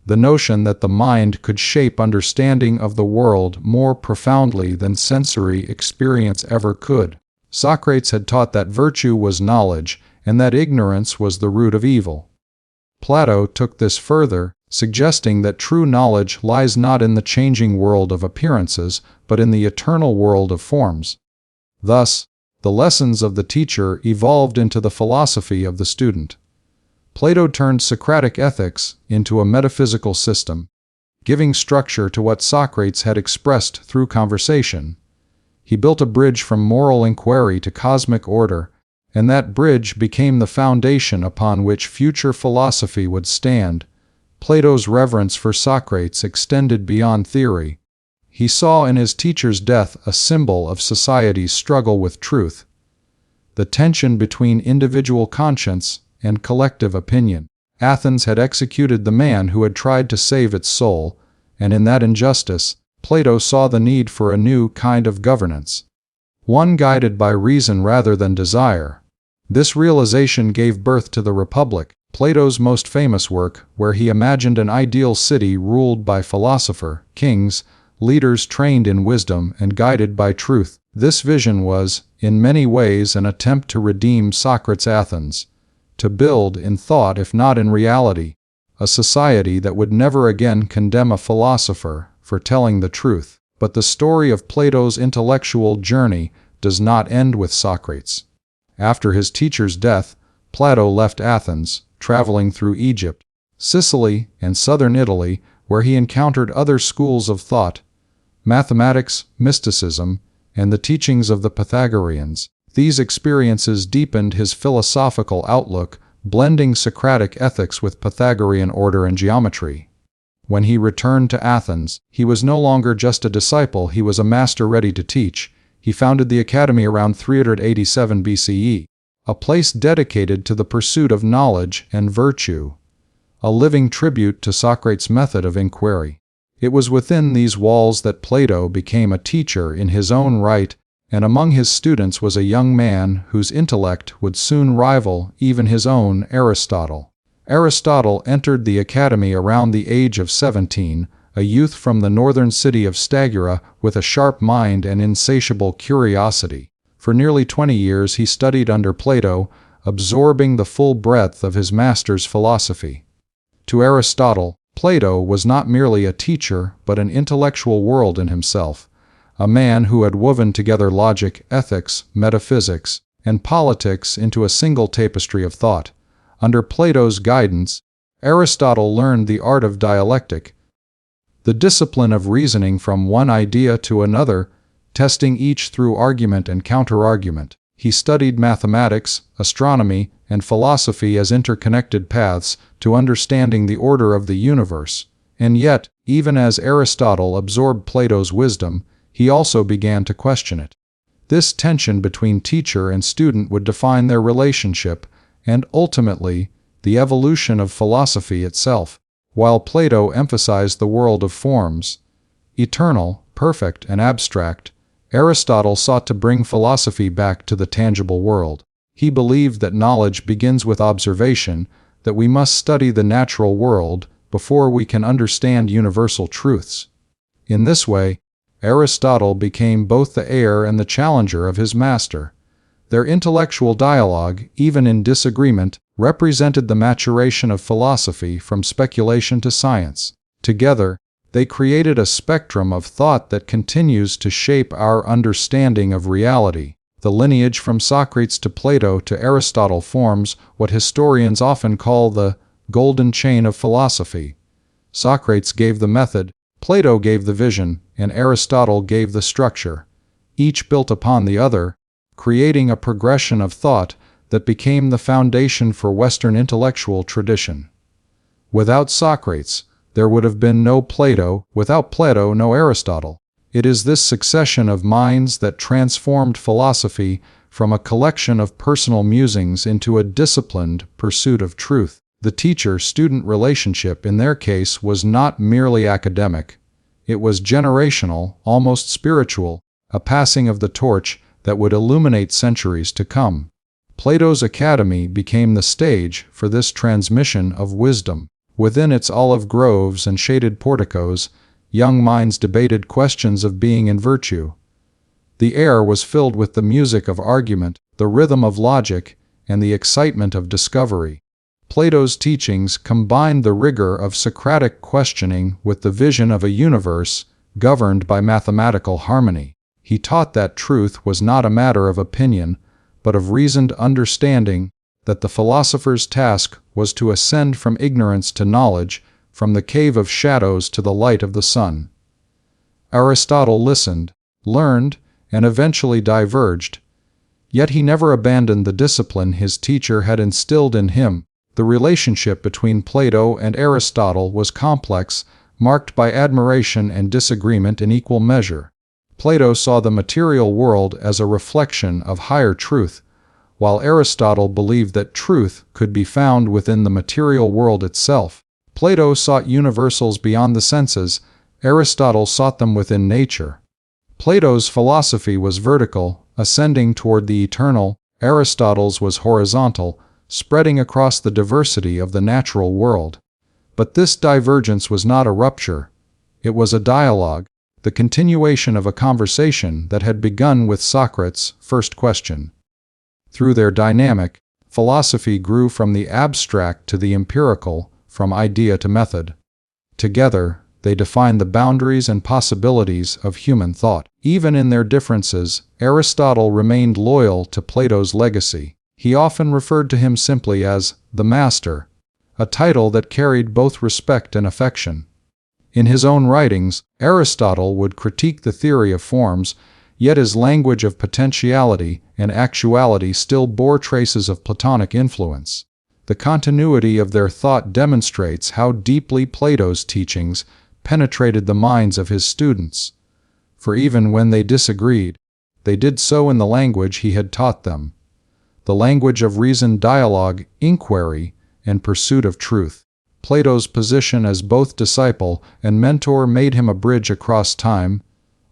the notion that the mind could shape understanding of the world more profoundly than sensory experience ever could. Socrates had taught that virtue was knowledge and that ignorance was the root of evil. Plato took this further, suggesting that true knowledge lies not in the changing world of appearances, but in the eternal world of forms. Thus, the lessons of the teacher evolved into the philosophy of the student. Plato turned Socratic ethics into a metaphysical system, giving structure to what Socrates had expressed through conversation. He built a bridge from moral inquiry to cosmic order, and that bridge became the foundation upon which future philosophy would stand. Plato's reverence for Socrates extended beyond theory. He saw in his teacher's death a symbol of society's struggle with truth, the tension between individual conscience and collective opinion. Athens had executed the man who had tried to save its soul, and in that injustice, Plato saw the need for a new kind of governance, one guided by reason rather than desire. This realization gave birth to the Republic, Plato's most famous work, where he imagined an ideal city ruled by philosopher, kings, leaders trained in wisdom and guided by truth. This vision was, in many ways, an attempt to redeem Socrates' Athens, to build, in thought if not in reality, a society that would never again condemn a philosopher for telling the truth. But the story of Plato's intellectual journey does not end with Socrates. After his teacher's death, Plato left Athens, traveling through Egypt, Sicily, and southern Italy, where he encountered other schools of thought, mathematics, mysticism, and the teachings of the Pythagoreans. These experiences deepened his philosophical outlook, blending Socratic ethics with Pythagorean order and geometry. When he returned to Athens, he was no longer just a disciple, he was a master ready to teach. He founded the Academy around 387 BCE, a place dedicated to the pursuit of knowledge and virtue, a living tribute to Socrates' method of inquiry. It was within these walls that Plato became a teacher in his own right, and among his students was a young man whose intellect would soon rival even his own Aristotle. Aristotle entered the academy around the age of 17, a youth from the northern city of Stagira with a sharp mind and insatiable curiosity. For nearly 20 years he studied under Plato, absorbing the full breadth of his master's philosophy. To Aristotle, Plato was not merely a teacher but an intellectual world in himself, a man who had woven together logic, ethics, metaphysics, and politics into a single tapestry of thought. Under Plato's guidance, Aristotle learned the art of dialectic, the discipline of reasoning from one idea to another, testing each through argument and counter-argument. He studied mathematics, astronomy, and philosophy as interconnected paths to understanding the order of the universe. And yet, even as Aristotle absorbed Plato's wisdom, he also began to question it. This tension between teacher and student would define their relationship, and ultimately, the evolution of philosophy itself. While Plato emphasized the world of forms, eternal, perfect, and abstract, Aristotle sought to bring philosophy back to the tangible world. He believed that knowledge begins with observation, that we must study the natural world before we can understand universal truths. In this way, Aristotle became both the heir and the challenger of his master. Their intellectual dialogue, even in disagreement, represented the maturation of philosophy from speculation to science. Together, they created a spectrum of thought that continues to shape our understanding of reality. The lineage from Socrates to Plato to Aristotle forms what historians often call the golden chain of philosophy. Socrates gave the method, Plato gave the vision, and Aristotle gave the structure. Each built upon the other, creating a progression of thought that became the foundation for Western intellectual tradition. Without Socrates, there would have been no Plato, without Plato, no Aristotle. It is this succession of minds that transformed philosophy from a collection of personal musings into a disciplined pursuit of truth. The teacher-student relationship in their case was not merely academic. It was generational, almost spiritual, a passing of the torch that would illuminate centuries to come. Plato's academy became the stage for this transmission of wisdom. Within its olive groves and shaded porticos, young minds debated questions of being and virtue. The air was filled with the music of argument, the rhythm of logic, and the excitement of discovery. Plato's teachings combined the rigor of Socratic questioning with the vision of a universe governed by mathematical harmony. He taught that truth was not a matter of opinion, but of reasoned understanding, that the philosopher's task was to ascend from ignorance to knowledge, from the cave of shadows to the light of the sun. Aristotle listened, learned, and eventually diverged. Yet he never abandoned the discipline his teacher had instilled in him. The relationship between Plato and Aristotle was complex, marked by admiration and disagreement in equal measure. Plato saw the material world as a reflection of higher truth, while Aristotle believed that truth could be found within the material world itself. Plato sought universals beyond the senses, Aristotle sought them within nature. Plato's philosophy was vertical, ascending toward the eternal. Aristotle's was horizontal, spreading across the diversity of the natural world. But this divergence was not a rupture. It was a dialogue, the continuation of a conversation that had begun with Socrates' first question. Through their dynamic, philosophy grew from the abstract to the empirical, from idea to method. Together, they defined the boundaries and possibilities of human thought. Even in their differences, Aristotle remained loyal to Plato's legacy. He often referred to him simply as the master, a title that carried both respect and affection. In his own writings, Aristotle would critique the theory of forms, Yet his language of potentiality and actuality still bore traces of Platonic influence. The continuity of their thought demonstrates how deeply Plato's teachings penetrated the minds of his students. For even when they disagreed, they did so in the language he had taught them. The language of reasoned dialogue, inquiry, and pursuit of truth. Plato's position as both disciple and mentor made him a bridge across time,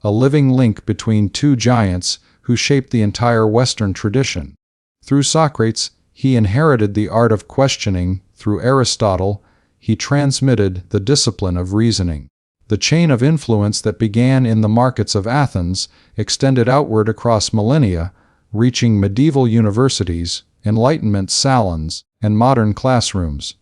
a living link between two giants who shaped the entire Western tradition. Through Socrates, he inherited the art of questioning. Through Aristotle, he transmitted the discipline of reasoning. The chain of influence that began in the markets of Athens extended outward across millennia, reaching medieval universities, Enlightenment salons, and modern classrooms.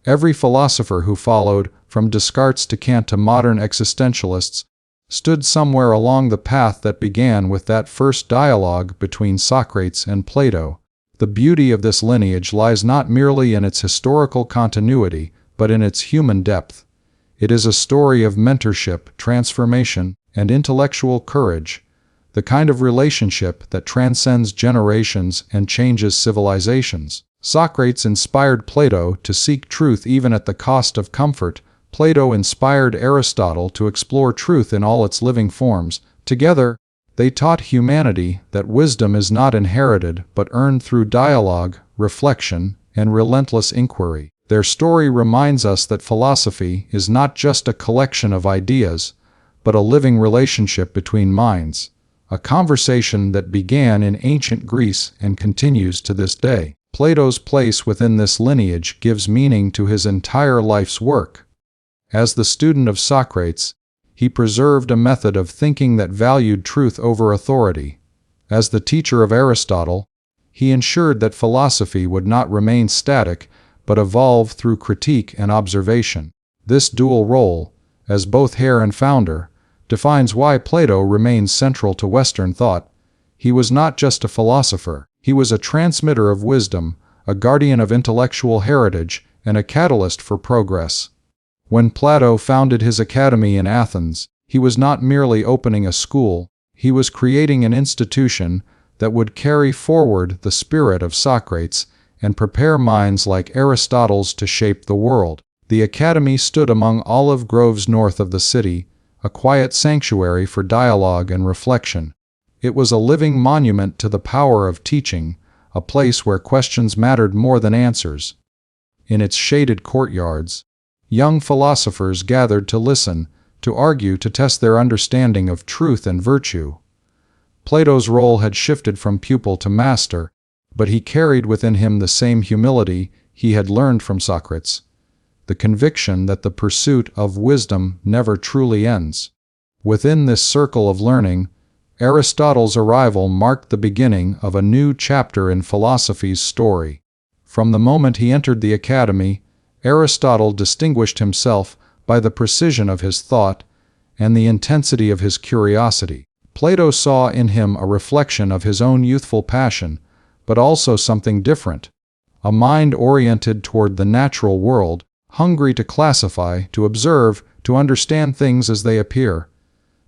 Every philosopher who followed, from Descartes to Kant to modern existentialists, stood somewhere along the path that began with that first dialogue between Socrates and Plato. The beauty of this lineage lies not merely in its historical continuity, but in its human depth. It is a story of mentorship, transformation, and intellectual courage, the kind of relationship that transcends generations and changes civilizations. Socrates inspired Plato to seek truth even at the cost of comfort. Plato inspired Aristotle to explore truth in all its living forms. Together, they taught humanity that wisdom is not inherited but earned through dialogue, reflection, and relentless inquiry. Their story reminds us that philosophy is not just a collection of ideas, but a living relationship between minds, a conversation that began in ancient Greece and continues to this day. Plato's place within this lineage gives meaning to his entire life's work. As the student of Socrates, he preserved a method of thinking that valued truth over authority. As the teacher of Aristotle, he ensured that philosophy would not remain static, but evolve through critique and observation. This dual role, as both heir and founder, defines why Plato remains central to Western thought. He was not just a philosopher, he was a transmitter of wisdom, a guardian of intellectual heritage, and a catalyst for progress. When Plato founded his academy in Athens, he was not merely opening a school, he was creating an institution that would carry forward the spirit of Socrates and prepare minds like Aristotle's to shape the world. The academy stood among olive groves north of the city, a quiet sanctuary for dialogue and reflection. It was a living monument to the power of teaching, a place where questions mattered more than answers. In its shaded courtyards, young philosophers gathered to listen, to argue, to test their understanding of truth and virtue. Plato's role had shifted from pupil to master, but he carried within him the same humility he had learned from Socrates, the conviction that the pursuit of wisdom never truly ends. Within this circle of learning, Aristotle's arrival marked the beginning of a new chapter in philosophy's story. From the moment he entered the academy, Aristotle distinguished himself by the precision of his thought and the intensity of his curiosity. Plato saw in him a reflection of his own youthful passion, but also something different, a mind oriented toward the natural world, hungry to classify, to observe, to understand things as they appear.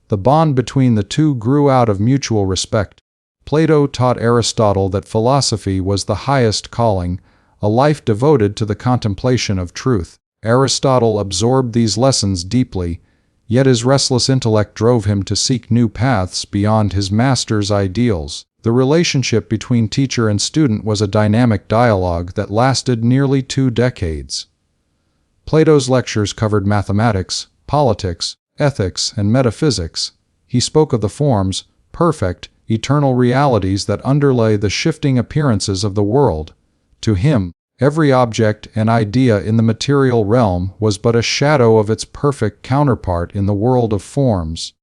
The bond between the two grew out of mutual respect. Plato taught Aristotle that philosophy was the highest calling, a life devoted to the contemplation of truth. Aristotle absorbed these lessons deeply, yet his restless intellect drove him to seek new paths beyond his master's ideals. The relationship between teacher and student was a dynamic dialogue that lasted nearly 2 decades. Plato's lectures covered mathematics, politics, ethics, and metaphysics. He spoke of the forms, perfect, eternal realities that underlay the shifting appearances of the world. To him, every object and idea in the material realm was but a shadow of its perfect counterpart in the world of forms.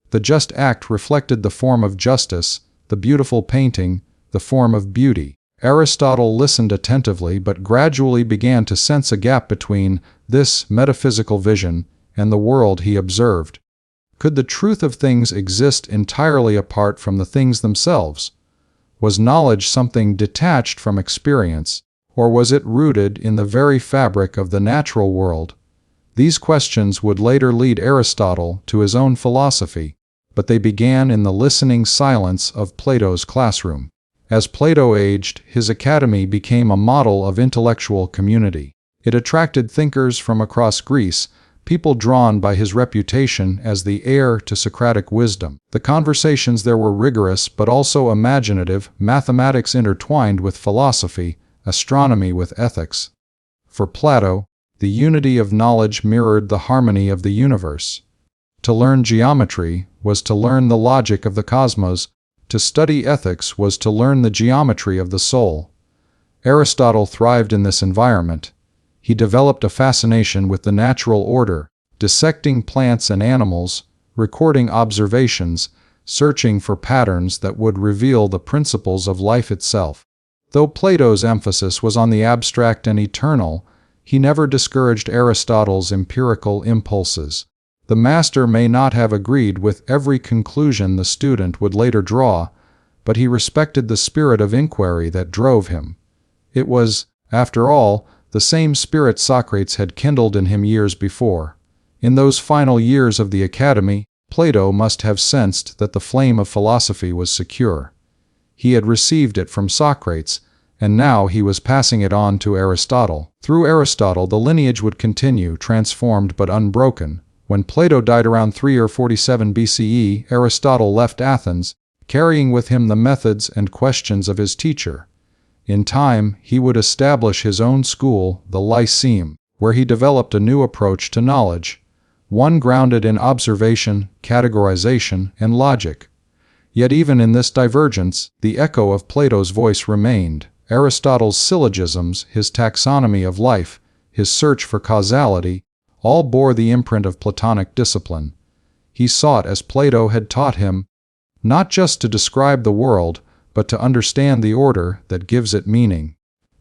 The just act reflected the form of justice, the beautiful painting, the form of beauty. Aristotle listened attentively but gradually began to sense a gap between this metaphysical vision and the world he observed. Could the truth of things exist entirely apart from the things themselves? Was knowledge something detached from experience, or was it rooted in the very fabric of the natural world? These questions would later lead Aristotle to his own philosophy. but they began in the listening silence of Plato's classroom. As Plato aged, his academy became a model of intellectual community. It attracted thinkers from across Greece, people drawn by his reputation as the heir to Socratic wisdom. The conversations there were rigorous but also imaginative, mathematics intertwined with philosophy, astronomy with ethics. For Plato, the unity of knowledge mirrored the harmony of the universe. To learn geometry was to learn the logic of the cosmos. To study ethics was to learn the geometry of the soul. Aristotle thrived in this environment. He developed a fascination with the natural order, dissecting plants and animals, recording observations, searching for patterns that would reveal the principles of life itself. Though Plato's emphasis was on the abstract and eternal, he never discouraged Aristotle's empirical impulses. The master may not have agreed with every conclusion the student would later draw, but he respected the spirit of inquiry that drove him. It was, after all, the same spirit Socrates had kindled in him years before. In those final years of the academy, Plato must have sensed that the flame of philosophy was secure. He had received it from Socrates, and now he was passing it on to Aristotle. Through Aristotle, the lineage would continue, transformed but unbroken. When Plato died around 3 or 47 BCE, Aristotle left Athens, carrying with him the methods and questions of his teacher. In time, he would establish his own school, the Lyceum, where he developed a new approach to knowledge, one grounded in observation, categorization, and logic. Yet even in this divergence, the echo of Plato's voice remained. Aristotle's syllogisms, his taxonomy of life, his search for causality, all bore the imprint of Platonic discipline. He sought, as Plato had taught him, not just to describe the world, but to understand the order that gives it meaning.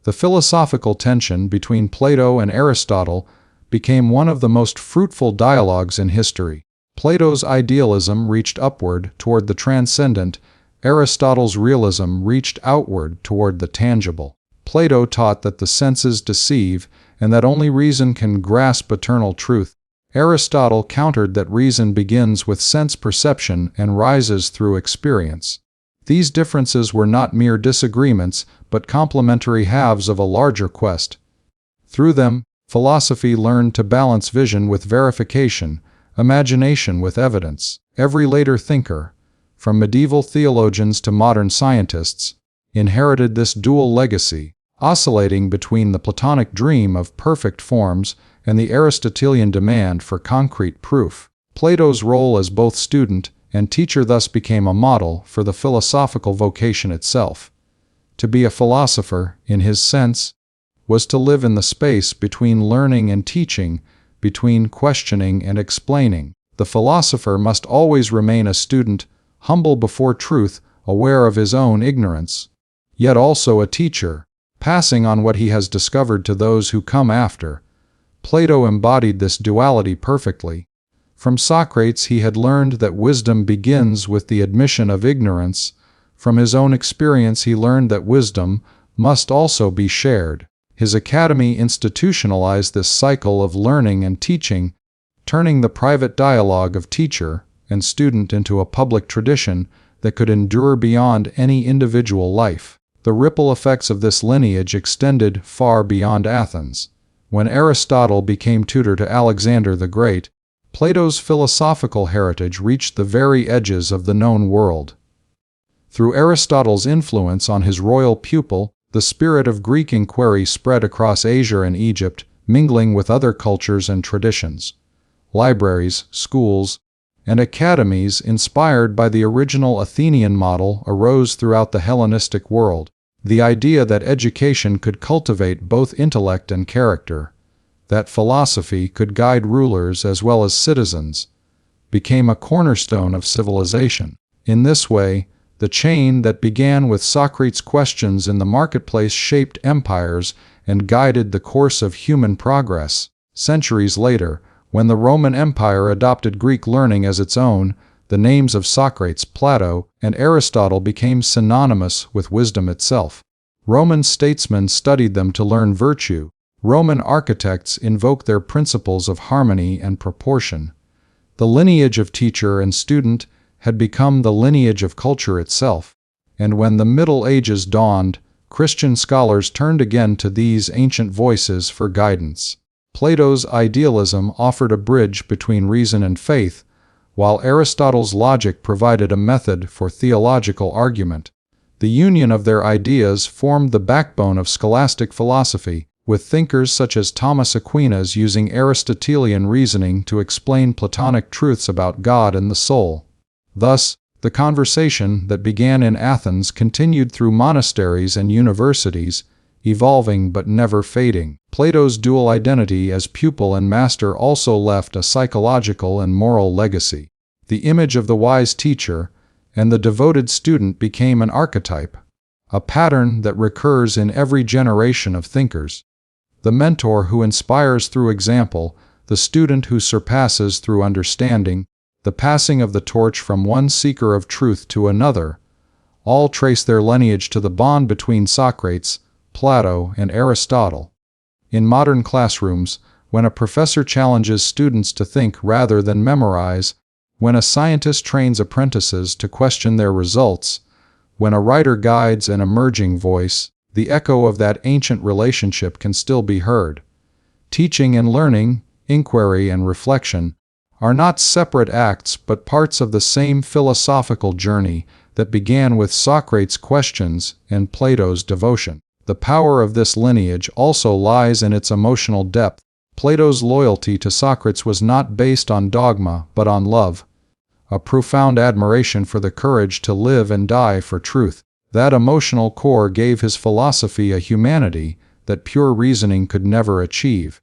The philosophical tension between Plato and Aristotle became one of the most fruitful dialogues in history. Plato's idealism reached upward toward the transcendent, Aristotle's realism reached outward toward the tangible. Plato taught that the senses deceive and that only reason can grasp eternal truth. Aristotle countered that reason begins with sense perception and rises through experience. These differences were not mere disagreements, but complementary halves of a larger quest. Through them, philosophy learned to balance vision with verification, imagination with evidence. Every later thinker, from medieval theologians to modern scientists, inherited this dual legacy, oscillating between the Platonic dream of perfect forms and the Aristotelian demand for concrete proof. Plato's role as both student and teacher thus became a model for the philosophical vocation itself. To be a philosopher, in his sense, was to live in the space between learning and teaching, between questioning and explaining. The philosopher must always remain a student, humble before truth, aware of his own ignorance, yet also a teacher, passing on what he has discovered to those who come after. Plato embodied this duality perfectly. From Socrates he had learned that wisdom begins with the admission of ignorance. From his own experience he learned that wisdom must also be shared. His academy institutionalized this cycle of learning and teaching, turning the private dialogue of teacher and student into a public tradition that could endure beyond any individual life. The ripple effects of this lineage extended far beyond Athens. When Aristotle became tutor to Alexander the Great, Plato's philosophical heritage reached the very edges of the known world. Through Aristotle's influence on his royal pupil, the spirit of Greek inquiry spread across Asia and Egypt, mingling with other cultures and traditions. Libraries, schools, and academies inspired by the original Athenian model arose throughout the Hellenistic world. The idea that education could cultivate both intellect and character, that philosophy could guide rulers as well as citizens, became a cornerstone of civilization. In this way, the chain that began with Socrates' questions in the marketplace shaped empires and guided the course of human progress. Centuries later, when the Roman Empire adopted Greek learning as its own, the names of Socrates, Plato, and Aristotle became synonymous with wisdom itself. Roman statesmen studied them to learn virtue. Roman architects invoked their principles of harmony and proportion. The lineage of teacher and student had become the lineage of culture itself. And when the Middle Ages dawned, Christian scholars turned again to these ancient voices for guidance. Plato's idealism offered a bridge between reason and faith, while Aristotle's logic provided a method for theological argument. The union of their ideas formed the backbone of scholastic philosophy, with thinkers such as Thomas Aquinas using Aristotelian reasoning to explain Platonic truths about God and the soul. Thus, the conversation that began in Athens continued through monasteries and universities, evolving but never fading. Plato's dual identity as pupil and master also left a psychological and moral legacy. The image of the wise teacher and the devoted student became an archetype, a pattern that recurs in every generation of thinkers. The mentor who inspires through example, the student who surpasses through understanding, the passing of the torch from one seeker of truth to another, all trace their lineage to the bond between Socrates, Plato, and Aristotle. In modern classrooms, when a professor challenges students to think rather than memorize, when a scientist trains apprentices to question their results, when a writer guides an emerging voice, the echo of that ancient relationship can still be heard. Teaching and learning, inquiry and reflection, are not separate acts but parts of the same philosophical journey that began with Socrates' questions and Plato's devotion. The power of this lineage also lies in its emotional depth. Plato's loyalty to Socrates was not based on dogma but on love, a profound admiration for the courage to live and die for truth. That emotional core gave his philosophy a humanity that pure reasoning could never achieve.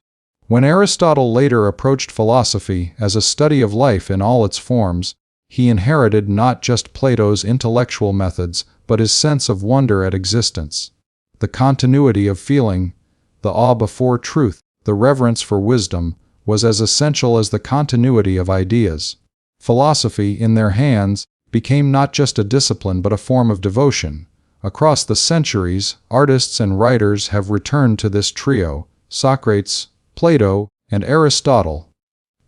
When Aristotle later approached philosophy as a study of life in all its forms, he inherited not just Plato's intellectual methods but his sense of wonder at existence. The continuity of feeling, the awe before truth, the reverence for wisdom, was as essential as the continuity of ideas. Philosophy, in their hands, became not just a discipline but a form of devotion. Across the centuries, artists and writers have returned to this trio, Socrates, Plato, and Aristotle,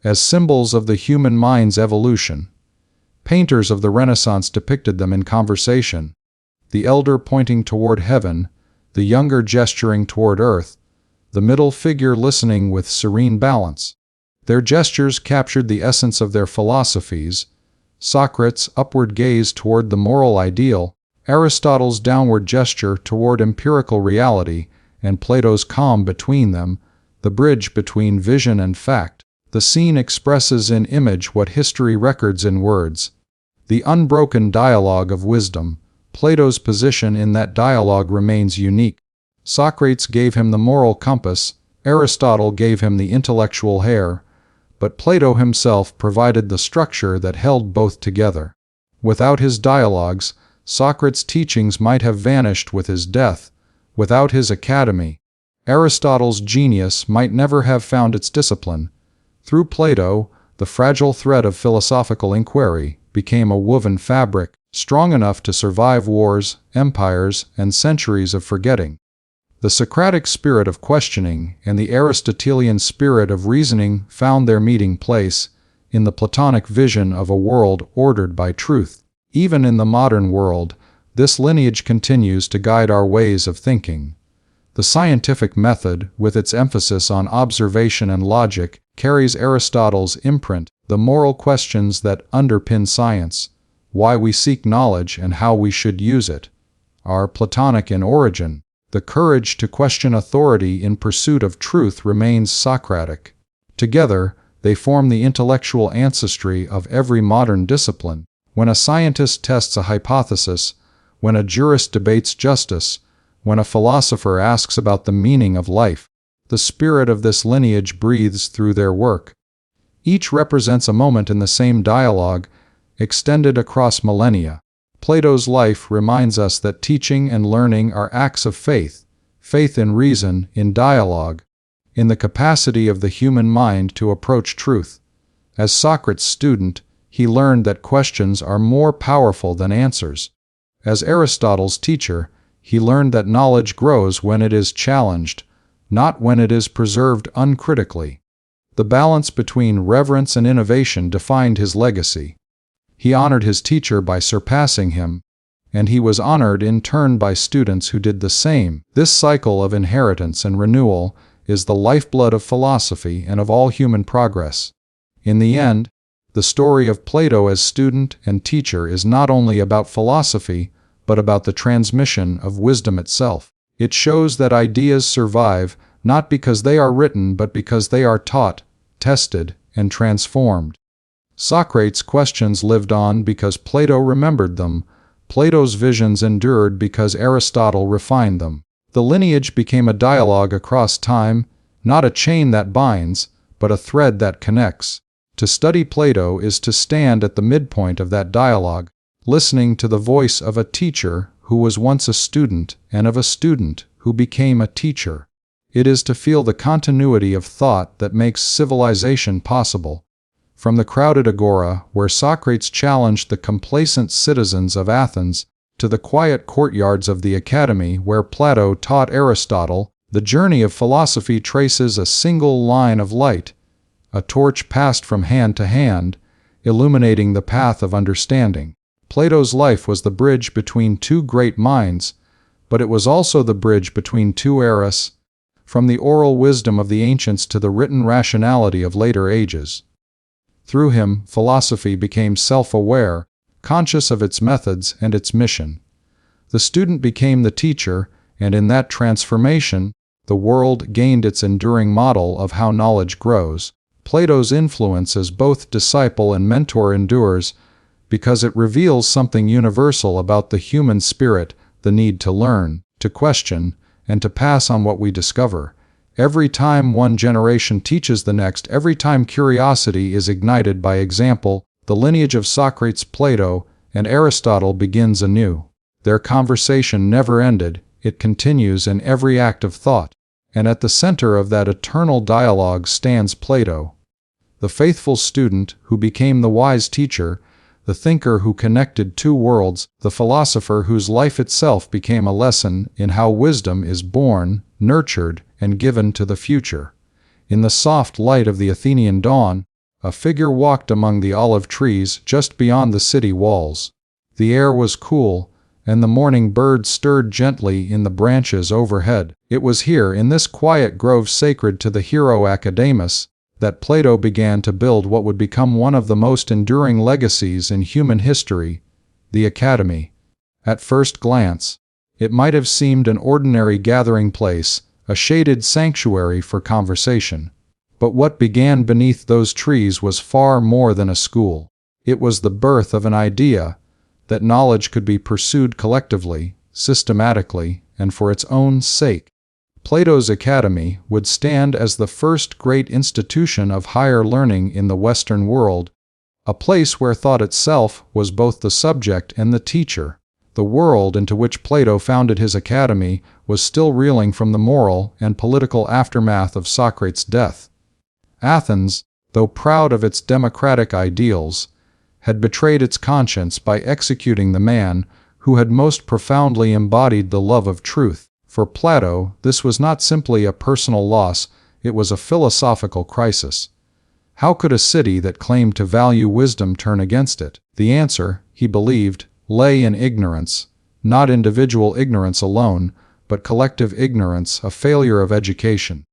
as symbols of the human mind's evolution. Painters of the Renaissance depicted them in conversation, the elder pointing toward heaven, the younger gesturing toward earth, the middle figure listening with serene balance. Their gestures captured the essence of their philosophies: Socrates' upward gaze toward the moral ideal, Aristotle's downward gesture toward empirical reality, and Plato's calm between them, the bridge between vision and fact. The scene expresses in image what history records in words. The unbroken dialogue of wisdom. Plato's position in that dialogue remains unique. Socrates gave him the moral compass, Aristotle gave him the intellectual hair, but Plato himself provided the structure that held both together. Without his dialogues, Socrates' teachings might have vanished with his death. Without his academy, Aristotle's genius might never have found its discipline. Through Plato, the fragile thread of philosophical inquiry became a woven fabric, strong enough to survive wars, empires, and centuries of forgetting. The Socratic spirit of questioning and the Aristotelian spirit of reasoning found their meeting place in the Platonic vision of a world ordered by truth. Even in the modern world, this lineage continues to guide our ways of thinking. The scientific method, with its emphasis on observation and logic, carries Aristotle's imprint. The moral questions that underpin science, why we seek knowledge and how we should use it, are Platonic in origin. The courage to question authority in pursuit of truth remains Socratic. Together, they form the intellectual ancestry of every modern discipline. When a scientist tests a hypothesis, when a jurist debates justice, when a philosopher asks about the meaning of life, the spirit of this lineage breathes through their work. Each represents a moment in the same dialogue, extended across millennia. Plato's life reminds us that teaching and learning are acts of faith, faith in reason, in dialogue, in the capacity of the human mind to approach truth. As Socrates' student, he learned that questions are more powerful than answers. As Aristotle's teacher, he learned that knowledge grows when it is challenged, not when it is preserved uncritically. The balance between reverence and innovation defined his legacy. He honored his teacher by surpassing him, and he was honored in turn by students who did the same. This cycle of inheritance and renewal is the lifeblood of philosophy and of all human progress. In the end, the story of Plato as student and teacher is not only about philosophy, but about the transmission of wisdom itself. It shows that ideas survive not because they are written but because they are taught, tested, and transformed. Socrates' questions lived on because Plato remembered them. Plato's visions endured because Aristotle refined them. The lineage became a dialogue across time, not a chain that binds, but a thread that connects. To study Plato is to stand at the midpoint of that dialogue, listening to the voice of a teacher who was once a student and of a student who became a teacher. It is to feel the continuity of thought that makes civilization possible. From the crowded agora, where Socrates challenged the complacent citizens of Athens, to the quiet courtyards of the academy where Plato taught Aristotle, the journey of philosophy traces a single line of light, a torch passed from hand to hand, illuminating the path of understanding. Plato's life was the bridge between two great minds, but it was also the bridge between two eras, from the oral wisdom of the ancients to the written rationality of later ages. Through him, philosophy became self-aware, conscious of its methods and its mission. The student became the teacher, and in that transformation, the world gained its enduring model of how knowledge grows. Plato's influence as both disciple and mentor endures because it reveals something universal about the human spirit, the need to learn, to question, and to pass on what we discover. Every time one generation teaches the next, every time curiosity is ignited by example, the lineage of Socrates, Plato, and Aristotle begins anew. Their conversation never ended, it continues in every act of thought. And at the center of that eternal dialogue stands Plato, the faithful student who became the wise teacher, the thinker who connected two worlds, the philosopher whose life itself became a lesson in how wisdom is born, nurtured, and given to the future. In the soft light of the Athenian dawn, a figure walked among the olive trees just beyond the city walls. The air was cool, and the morning birds stirred gently in the branches overhead. It was here, in this quiet grove sacred to the hero Academus, that Plato began to build what would become one of the most enduring legacies in human history, the Academy. At first glance, it might have seemed an ordinary gathering place, a shaded sanctuary for conversation. But what began beneath those trees was far more than a school. It was the birth of an idea that knowledge could be pursued collectively, systematically, and for its own sake. Plato's Academy would stand as the first great institution of higher learning in the Western world, a place where thought itself was both the subject and the teacher. The world into which Plato founded his academy was still reeling from the moral and political aftermath of Socrates' death. Athens, though proud of its democratic ideals, had betrayed its conscience by executing the man who had most profoundly embodied the love of truth. For Plato, this was not simply a personal loss, it was a philosophical crisis. How could a city that claimed to value wisdom turn against it? The answer, he believed, lay in ignorance, not individual ignorance alone, but collective ignorance, a failure of education.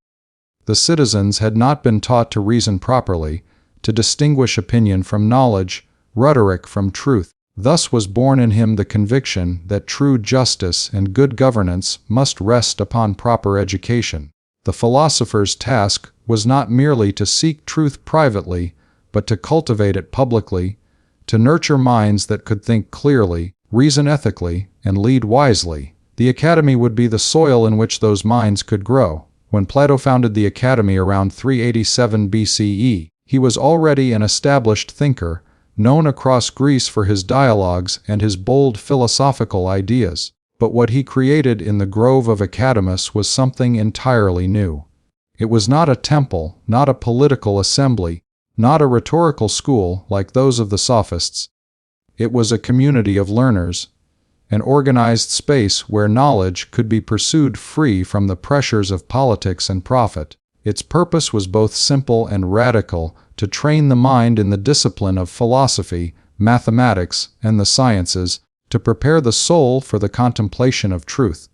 The citizens had not been taught to reason properly, to distinguish opinion from knowledge, rhetoric from truth. Thus was born in him the conviction that true justice and good governance must rest upon proper education. The philosopher's task was not merely to seek truth privately, but to cultivate it publicly, to nurture minds that could think clearly, reason ethically, and lead wisely. The academy would be the soil in which those minds could grow. When Plato founded the academy around 387 BCE, he was already an established thinker, known across Greece for his dialogues and his bold philosophical ideas. But what he created in the grove of Academus was something entirely new. It was not a temple, not a political assembly, not a rhetorical school like those of the sophists. It was a community of learners, an organized space where knowledge could be pursued free from the pressures of politics and profit. Its purpose was both simple and radical, to train the mind in the discipline of philosophy, mathematics, and the sciences, to prepare the soul for the contemplation of truth.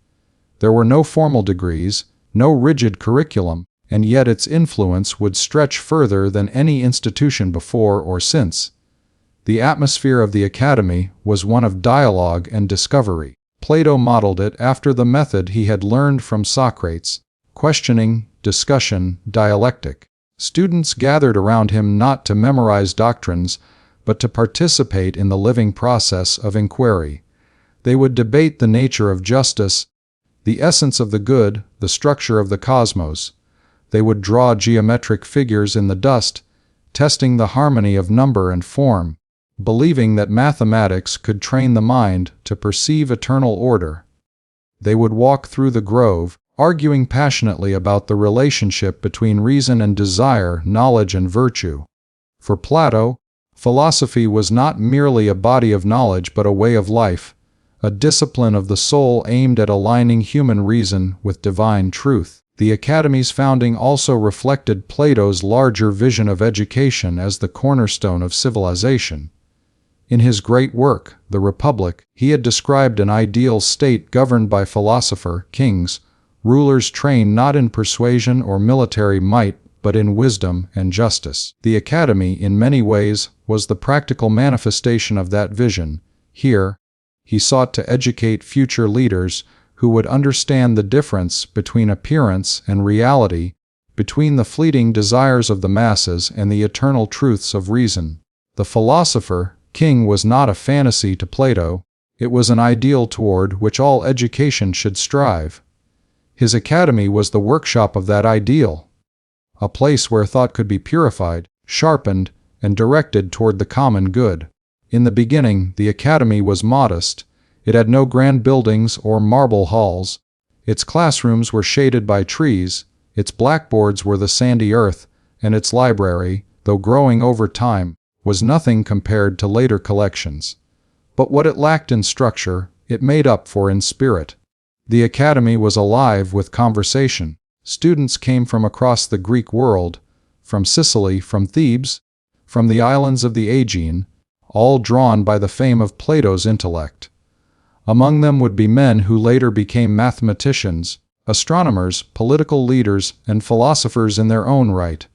There were no formal degrees, no rigid curriculum, and yet its influence would stretch further than any institution before or since. The atmosphere of the academy was one of dialogue and discovery. Plato modeled it after the method he had learned from Socrates: questioning, discussion, dialectic. Students gathered around him not to memorize doctrines, but to participate in the living process of inquiry. They would debate the nature of justice, the essence of the good, the structure of the cosmos. They would draw geometric figures in the dust, testing the harmony of number and form, believing that mathematics could train the mind to perceive eternal order. They would walk through the grove, arguing passionately about the relationship between reason and desire, knowledge and virtue. For Plato, philosophy was not merely a body of knowledge but a way of life, a discipline of the soul aimed at aligning human reason with divine truth. The Academy's founding also reflected Plato's larger vision of education as the cornerstone of civilization. In his great work, The Republic, he had described an ideal state governed by philosopher, kings, rulers trained not in persuasion or military might, but in wisdom and justice. The Academy, in many ways, was the practical manifestation of that vision. Here, he sought to educate future leaders who would understand the difference between appearance and reality, between the fleeting desires of the masses and the eternal truths of reason. The philosopher, king, was not a fantasy to Plato, it was an ideal toward which all education should strive. His academy was the workshop of that ideal, a place where thought could be purified, sharpened, and directed toward the common good. In the beginning, the academy was modest. It had no grand buildings or marble halls. Its classrooms were shaded by trees, its blackboards were the sandy earth, and its library, though growing over time, was nothing compared to later collections. But what it lacked in structure, it made up for in spirit. The academy was alive with conversation. Students came from across the Greek world, from Sicily, from Thebes, from the islands of the Aegean, all drawn by the fame of Plato's intellect. Among them would be men who later became mathematicians, astronomers, political leaders, and philosophers in their own right.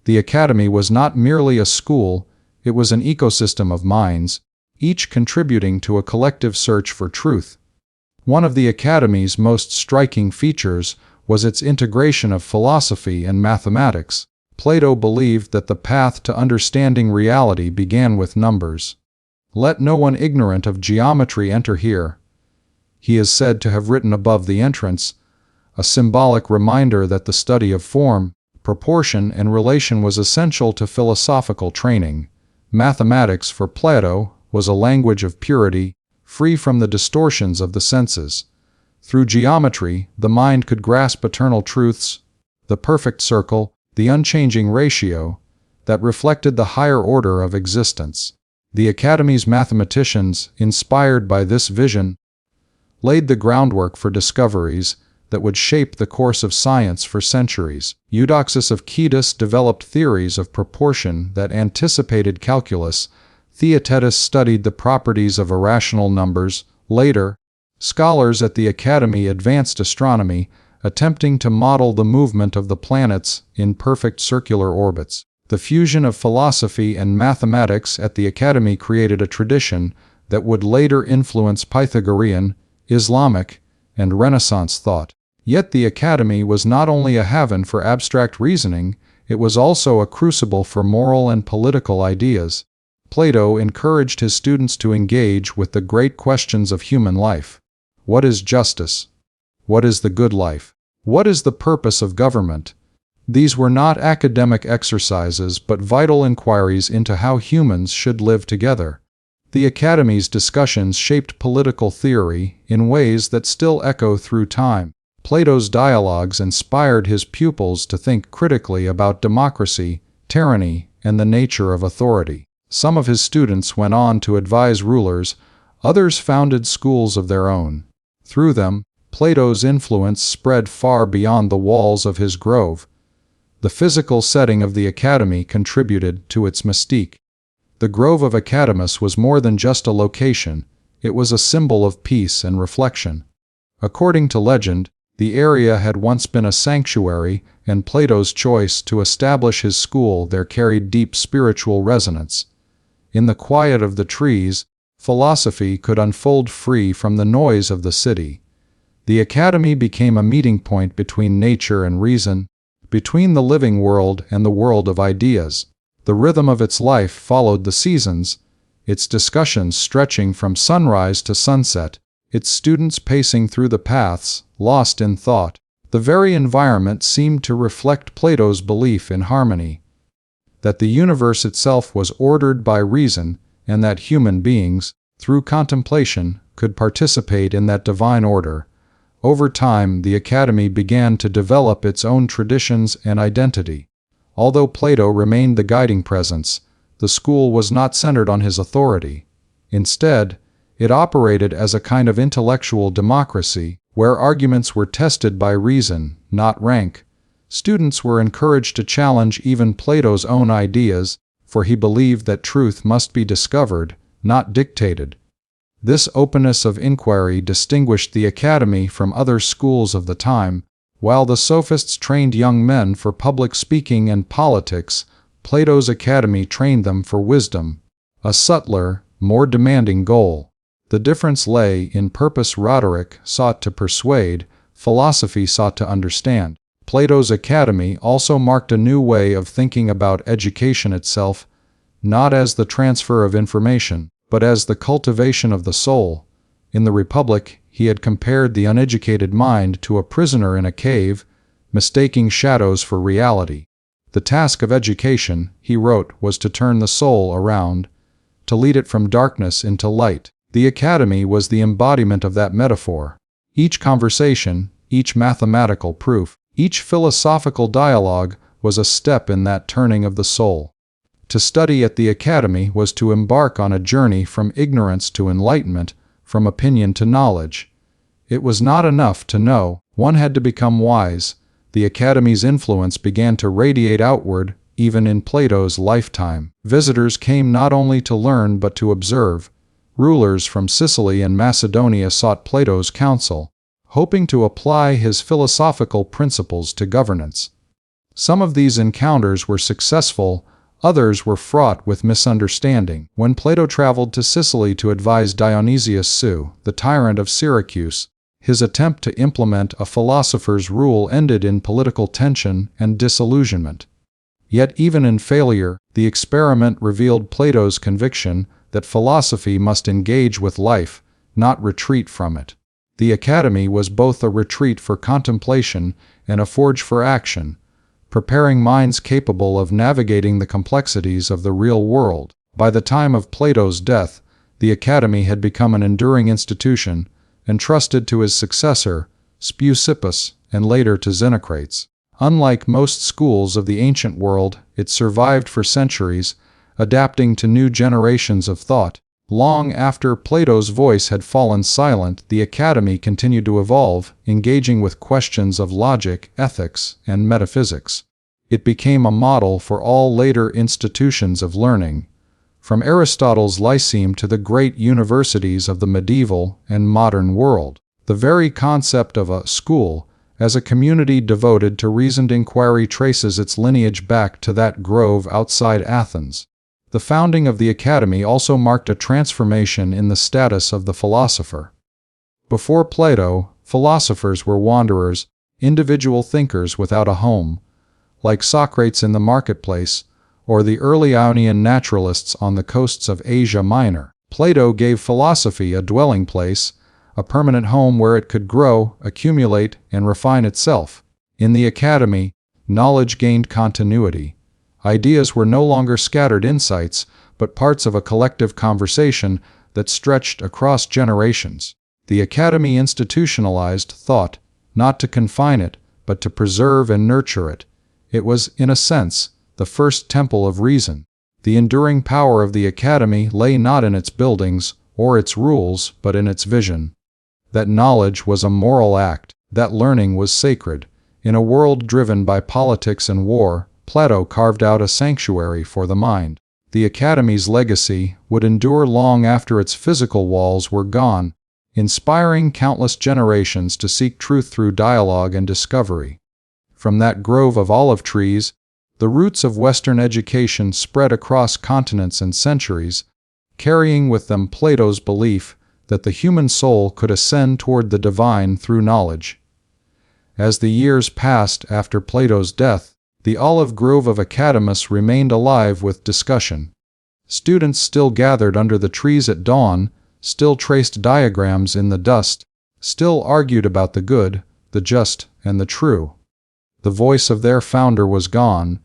The academy was not merely a school, it was an ecosystem of minds, each contributing to a collective search for truth. One of the academy's most striking features was its integration of philosophy and mathematics. Plato believed that the path to understanding reality began with numbers. Let no one ignorant of geometry enter here. He is said to have written above the entrance, a symbolic reminder that the study of form, proportion, and relation was essential to philosophical training. Mathematics, for Plato, was a language of purity, free from the distortions of the senses. Through geometry, the mind could grasp eternal truths, the perfect circle, the unchanging ratio, that reflected the higher order of existence. The Academy's mathematicians, inspired by this vision, laid the groundwork for discoveries that would shape the course of science for centuries. Eudoxus of Cnidus developed theories of proportion that anticipated calculus. Theaetetus studied the properties of irrational numbers. Later, scholars at the Academy advanced astronomy, attempting to model the movement of the planets in perfect circular orbits. The fusion of philosophy and mathematics at the Academy created a tradition that would later influence Pythagorean, Islamic, and Renaissance thought. Yet the Academy was not only a haven for abstract reasoning, it was also a crucible for moral and political ideas. Plato encouraged his students to engage with the great questions of human life. What is justice? What is the good life? What is the purpose of government? These were not academic exercises but vital inquiries into how humans should live together. The Academy's discussions shaped political theory in ways that still echo through time. Plato's dialogues inspired his pupils to think critically about democracy, tyranny, and the nature of authority. Some of his students went on to advise rulers, others founded schools of their own. Through them, Plato's influence spread far beyond the walls of his grove. The physical setting of the Academy contributed to its mystique. The Grove of Academus was more than just a location, it was a symbol of peace and reflection. According to legend, the area had once been a sanctuary, and Plato's choice to establish his school there carried deep spiritual resonance. In the quiet of the trees, philosophy could unfold free from the noise of the city. The academy became a meeting point between nature and reason, between the living world and the world of ideas. The rhythm of its life followed the seasons, its discussions stretching from sunrise to sunset, its students pacing through the paths, lost in thought. The very environment seemed to reflect Plato's belief in harmony, that the universe itself was ordered by reason, and that human beings, through contemplation, could participate in that divine order. Over time, the academy began to develop its own traditions and identity. Although Plato remained the guiding presence, the school was not centered on his authority. Instead, it operated as a kind of intellectual democracy, where arguments were tested by reason, not rank. Students were encouraged to challenge even Plato's own ideas, for he believed that truth must be discovered, not dictated. This openness of inquiry distinguished the academy from other schools of the time. While the sophists trained young men for public speaking and politics, Plato's academy trained them for wisdom, a subtler, more demanding goal. The difference lay in purpose. Rhetoric sought to persuade, philosophy sought to understand. Plato's academy also marked a new way of thinking about education itself, not as the transfer of information, but as the cultivation of the soul. In the Republic, he had compared the uneducated mind to a prisoner in a cave, mistaking shadows for reality. The task of education, he wrote, was to turn the soul around, to lead it from darkness into light. The academy was the embodiment of that metaphor. Each conversation, each mathematical proof, each philosophical dialogue was a step in that turning of the soul. To study at the academy was to embark on a journey from ignorance to enlightenment, from opinion to knowledge. It was not enough to know, one had to become wise. The academy's influence began to radiate outward, even in Plato's lifetime. Visitors came not only to learn but to observe. Rulers from Sicily and Macedonia sought Plato's counsel, hoping to apply his philosophical principles to governance. Some of these encounters were successful, others were fraught with misunderstanding. When Plato traveled to Sicily to advise Dionysius Sue, the tyrant of Syracuse, his attempt to implement a philosopher's rule ended in political tension and disillusionment. Yet even in failure, the experiment revealed Plato's conviction that philosophy must engage with life, not retreat from it. The academy was both a retreat for contemplation and a forge for action, preparing minds capable of navigating the complexities of the real world. By the time of Plato's death, the academy had become an enduring institution, entrusted to his successor, Speusippus, and later to Xenocrates. Unlike most schools of the ancient world, it survived for centuries, adapting to new generations of thought. Long after Plato's voice had fallen silent, the academy continued to evolve, engaging with questions of logic, ethics, and metaphysics. It became a model for all later institutions of learning, from Aristotle's Lyceum to the great universities of the medieval and modern world. The very concept of a school, as a community devoted to reasoned inquiry, traces its lineage back to that grove outside Athens. The founding of the academy also marked a transformation in the status of the philosopher. Before Plato, philosophers were wanderers, individual thinkers without a home, like Socrates in the marketplace, or the early Ionian naturalists on the coasts of Asia Minor. Plato gave philosophy a dwelling place, a permanent home where it could grow, accumulate, and refine itself. In the academy, knowledge gained continuity. Ideas were no longer scattered insights, but parts of a collective conversation that stretched across generations. The academy institutionalized thought, not to confine it, but to preserve and nurture it. It was, in a sense, the first temple of reason. The enduring power of the academy lay not in its buildings or its rules, but in its vision. That knowledge was a moral act, that learning was sacred. In a world driven by politics and war, Plato carved out a sanctuary for the mind. The Academy's legacy would endure long after its physical walls were gone, inspiring countless generations to seek truth through dialogue and discovery. From that grove of olive trees, the roots of Western education spread across continents and centuries, carrying with them Plato's belief that the human soul could ascend toward the divine through knowledge. As the years passed after Plato's death, the olive grove of academists remained alive with discussion. Students still gathered under the trees at dawn, still traced diagrams in the dust, still argued about the good, the just, and the true. The voice of their founder was gone,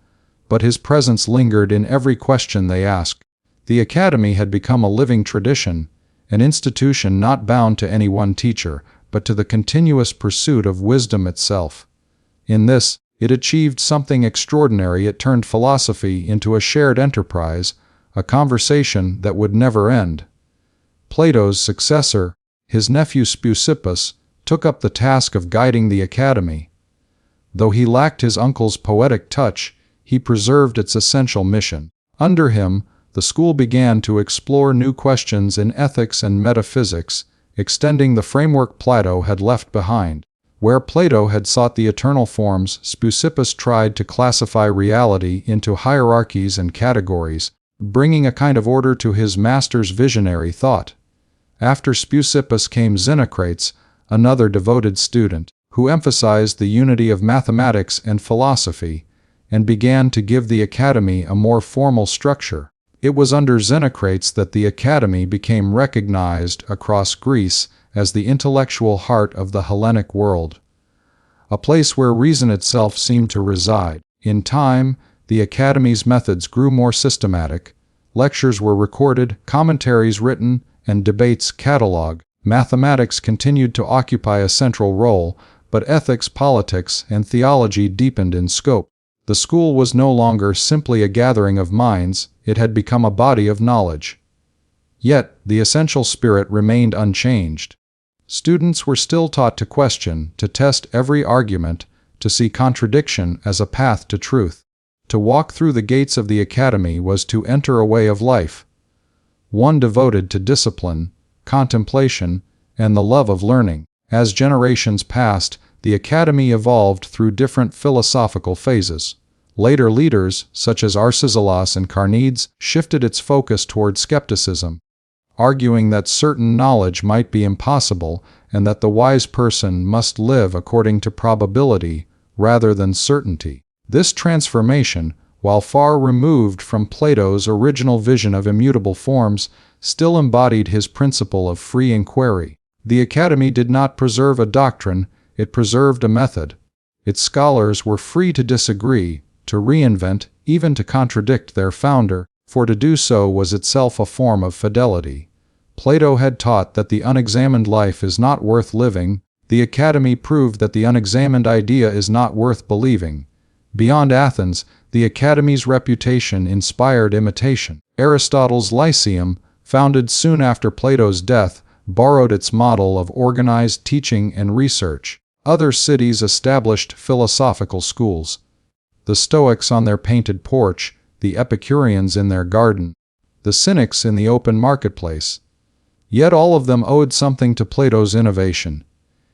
but his presence lingered in every question they asked. The Academy had become a living tradition, an institution not bound to any one teacher, but to the continuous pursuit of wisdom itself. In this, it achieved something extraordinary. It turned philosophy into a shared enterprise, a conversation that would never end. Plato's successor, his nephew Speusippus, took up the task of guiding the Academy. Though he lacked his uncle's poetic touch, he preserved its essential mission. Under him, the school began to explore new questions in ethics and metaphysics, extending the framework Plato had left behind. Where Plato had sought the eternal forms, Speusippus tried to classify reality into hierarchies and categories, bringing a kind of order to his master's visionary thought. After Speusippus came Xenocrates, another devoted student, who emphasized the unity of mathematics and philosophy, and began to give the Academy a more formal structure. It was under Xenocrates that the Academy became recognized across Greece as the intellectual heart of the Hellenic world, a place where reason itself seemed to reside. In time, the Academy's methods grew more systematic. Lectures were recorded, commentaries written, and debates catalogued. Mathematics continued to occupy a central role, but ethics, politics, and theology deepened in scope. The school was no longer simply a gathering of minds, it had become a body of knowledge. Yet, the essential spirit remained unchanged. Students were still taught to question, to test every argument, to see contradiction as a path to truth. To walk through the gates of the Academy was to enter a way of life, one devoted to discipline, contemplation, and the love of learning. As generations passed, the Academy evolved through different philosophical phases. Later leaders, such as Aristotle and Socrates, shifted its focus toward skepticism, arguing that certain knowledge might be impossible and that the wise person must live according to probability rather than certainty. This transformation, while far removed from Plato's original vision of immutable forms, still embodied his principle of free inquiry. The Academy did not preserve a doctrine, it preserved a method. Its scholars were free to disagree, to reinvent, even to contradict their founder, for to do so was itself a form of fidelity. Plato had taught that the unexamined life is not worth living. The Academy proved that the unexamined idea is not worth believing. Beyond Athens, the Academy's reputation inspired imitation. Aristotle's Lyceum, founded soon after Plato's death, borrowed its model of organized teaching and research. Other cities established philosophical schools. The Stoics on their painted porch, the Epicureans in their garden, the Cynics in the open marketplace. Yet all of them owed something to Plato's innovation.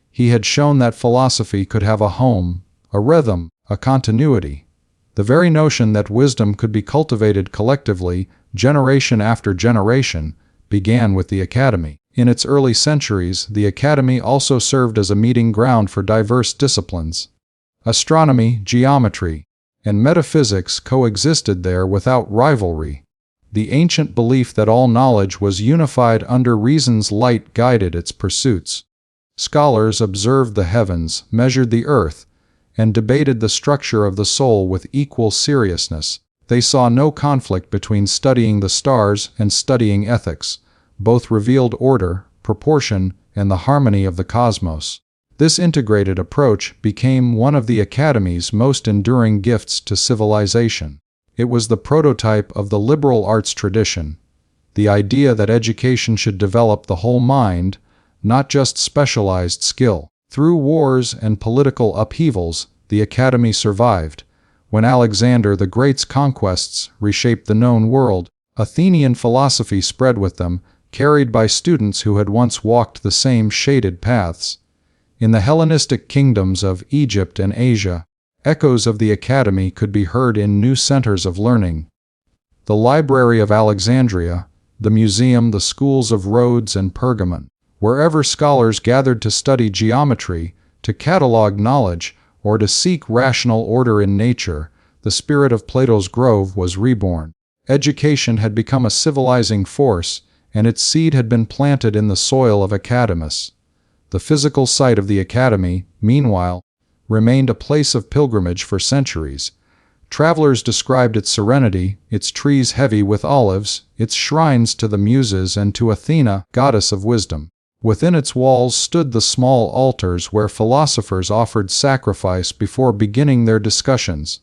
He had shown that philosophy could have a home, a rhythm, a continuity. The very notion that wisdom could be cultivated collectively, generation after generation, began with the Academy. In its early centuries, the Academy also served as a meeting ground for diverse disciplines. Astronomy, geometry, and metaphysics coexisted there without rivalry. The ancient belief that all knowledge was unified under reason's light guided its pursuits. Scholars observed the heavens, measured the earth, and debated the structure of the soul with equal seriousness. They saw no conflict between studying the stars and studying ethics. Both revealed order, proportion, and the harmony of the cosmos. This integrated approach became one of the Academy's most enduring gifts to civilization. It was the prototype of the liberal arts tradition, the idea that education should develop the whole mind, not just specialized skill. Through wars and political upheavals, the Academy survived. When Alexander the Great's conquests reshaped the known world, Athenian philosophy spread with them, carried by students who had once walked the same shaded paths. In the Hellenistic kingdoms of Egypt and Asia, echoes of the academy could be heard in new centers of learning. The Library of Alexandria, the museum, the schools of Rhodes and Pergamon, wherever scholars gathered to study geometry, to catalog knowledge, or to seek rational order in nature, the spirit of Plato's grove was reborn. Education had become a civilizing force, and its seed had been planted in the soil of academus. The physical site of the academy, meanwhile, remained a place of pilgrimage for centuries. Travelers described its serenity, its trees heavy with olives, its shrines to the Muses and to Athena, goddess of wisdom. Within its walls stood the small altars where philosophers offered sacrifice before beginning their discussions,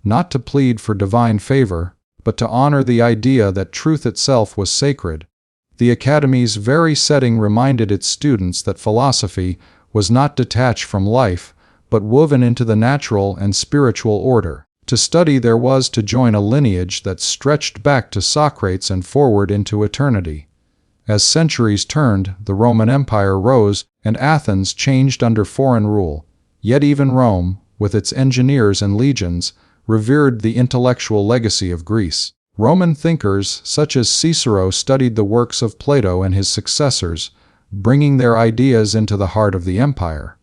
not to plead for divine favor, but to honor the idea that truth itself was sacred. The academy's very setting reminded its students that philosophy was not detached from life, but woven into the natural and spiritual order. To study there was to join a lineage that stretched back to Socrates and forward into eternity. As centuries turned, the Roman Empire rose, and Athens changed under foreign rule. Yet even Rome, with its engineers and legions, revered the intellectual legacy of Greece. Roman thinkers such as Cicero studied the works of Plato and his successors, bringing their ideas into the heart of the empire.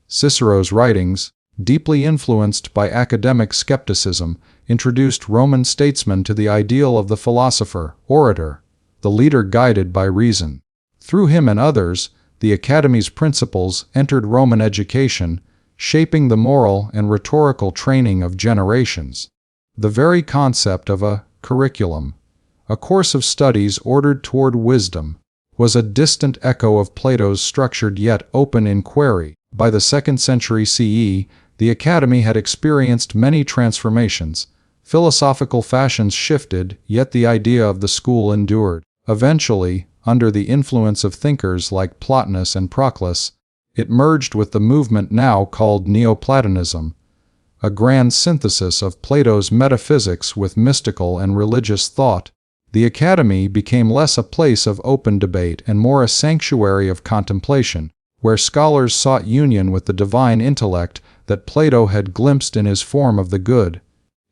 Cicero's writings, deeply influenced by academic skepticism, introduced Roman statesmen to the ideal of the philosopher, orator, the leader guided by reason. Through him and others, the academy's principles entered Roman education, shaping the moral and rhetorical training of generations. The very concept of a curriculum, a course of studies ordered toward wisdom, was a distant echo of Plato's structured yet open inquiry. By the 2nd century CE, the academy had experienced many transformations. Philosophical fashions shifted, yet the idea of the school endured. Eventually, under the influence of thinkers like Plotinus and Proclus, it merged with the movement now called Neoplatonism, a grand synthesis of Plato's metaphysics with mystical and religious thought. The academy became less a place of open debate and more a sanctuary of contemplation, where scholars sought union with the divine intellect that Plato had glimpsed in his form of the good.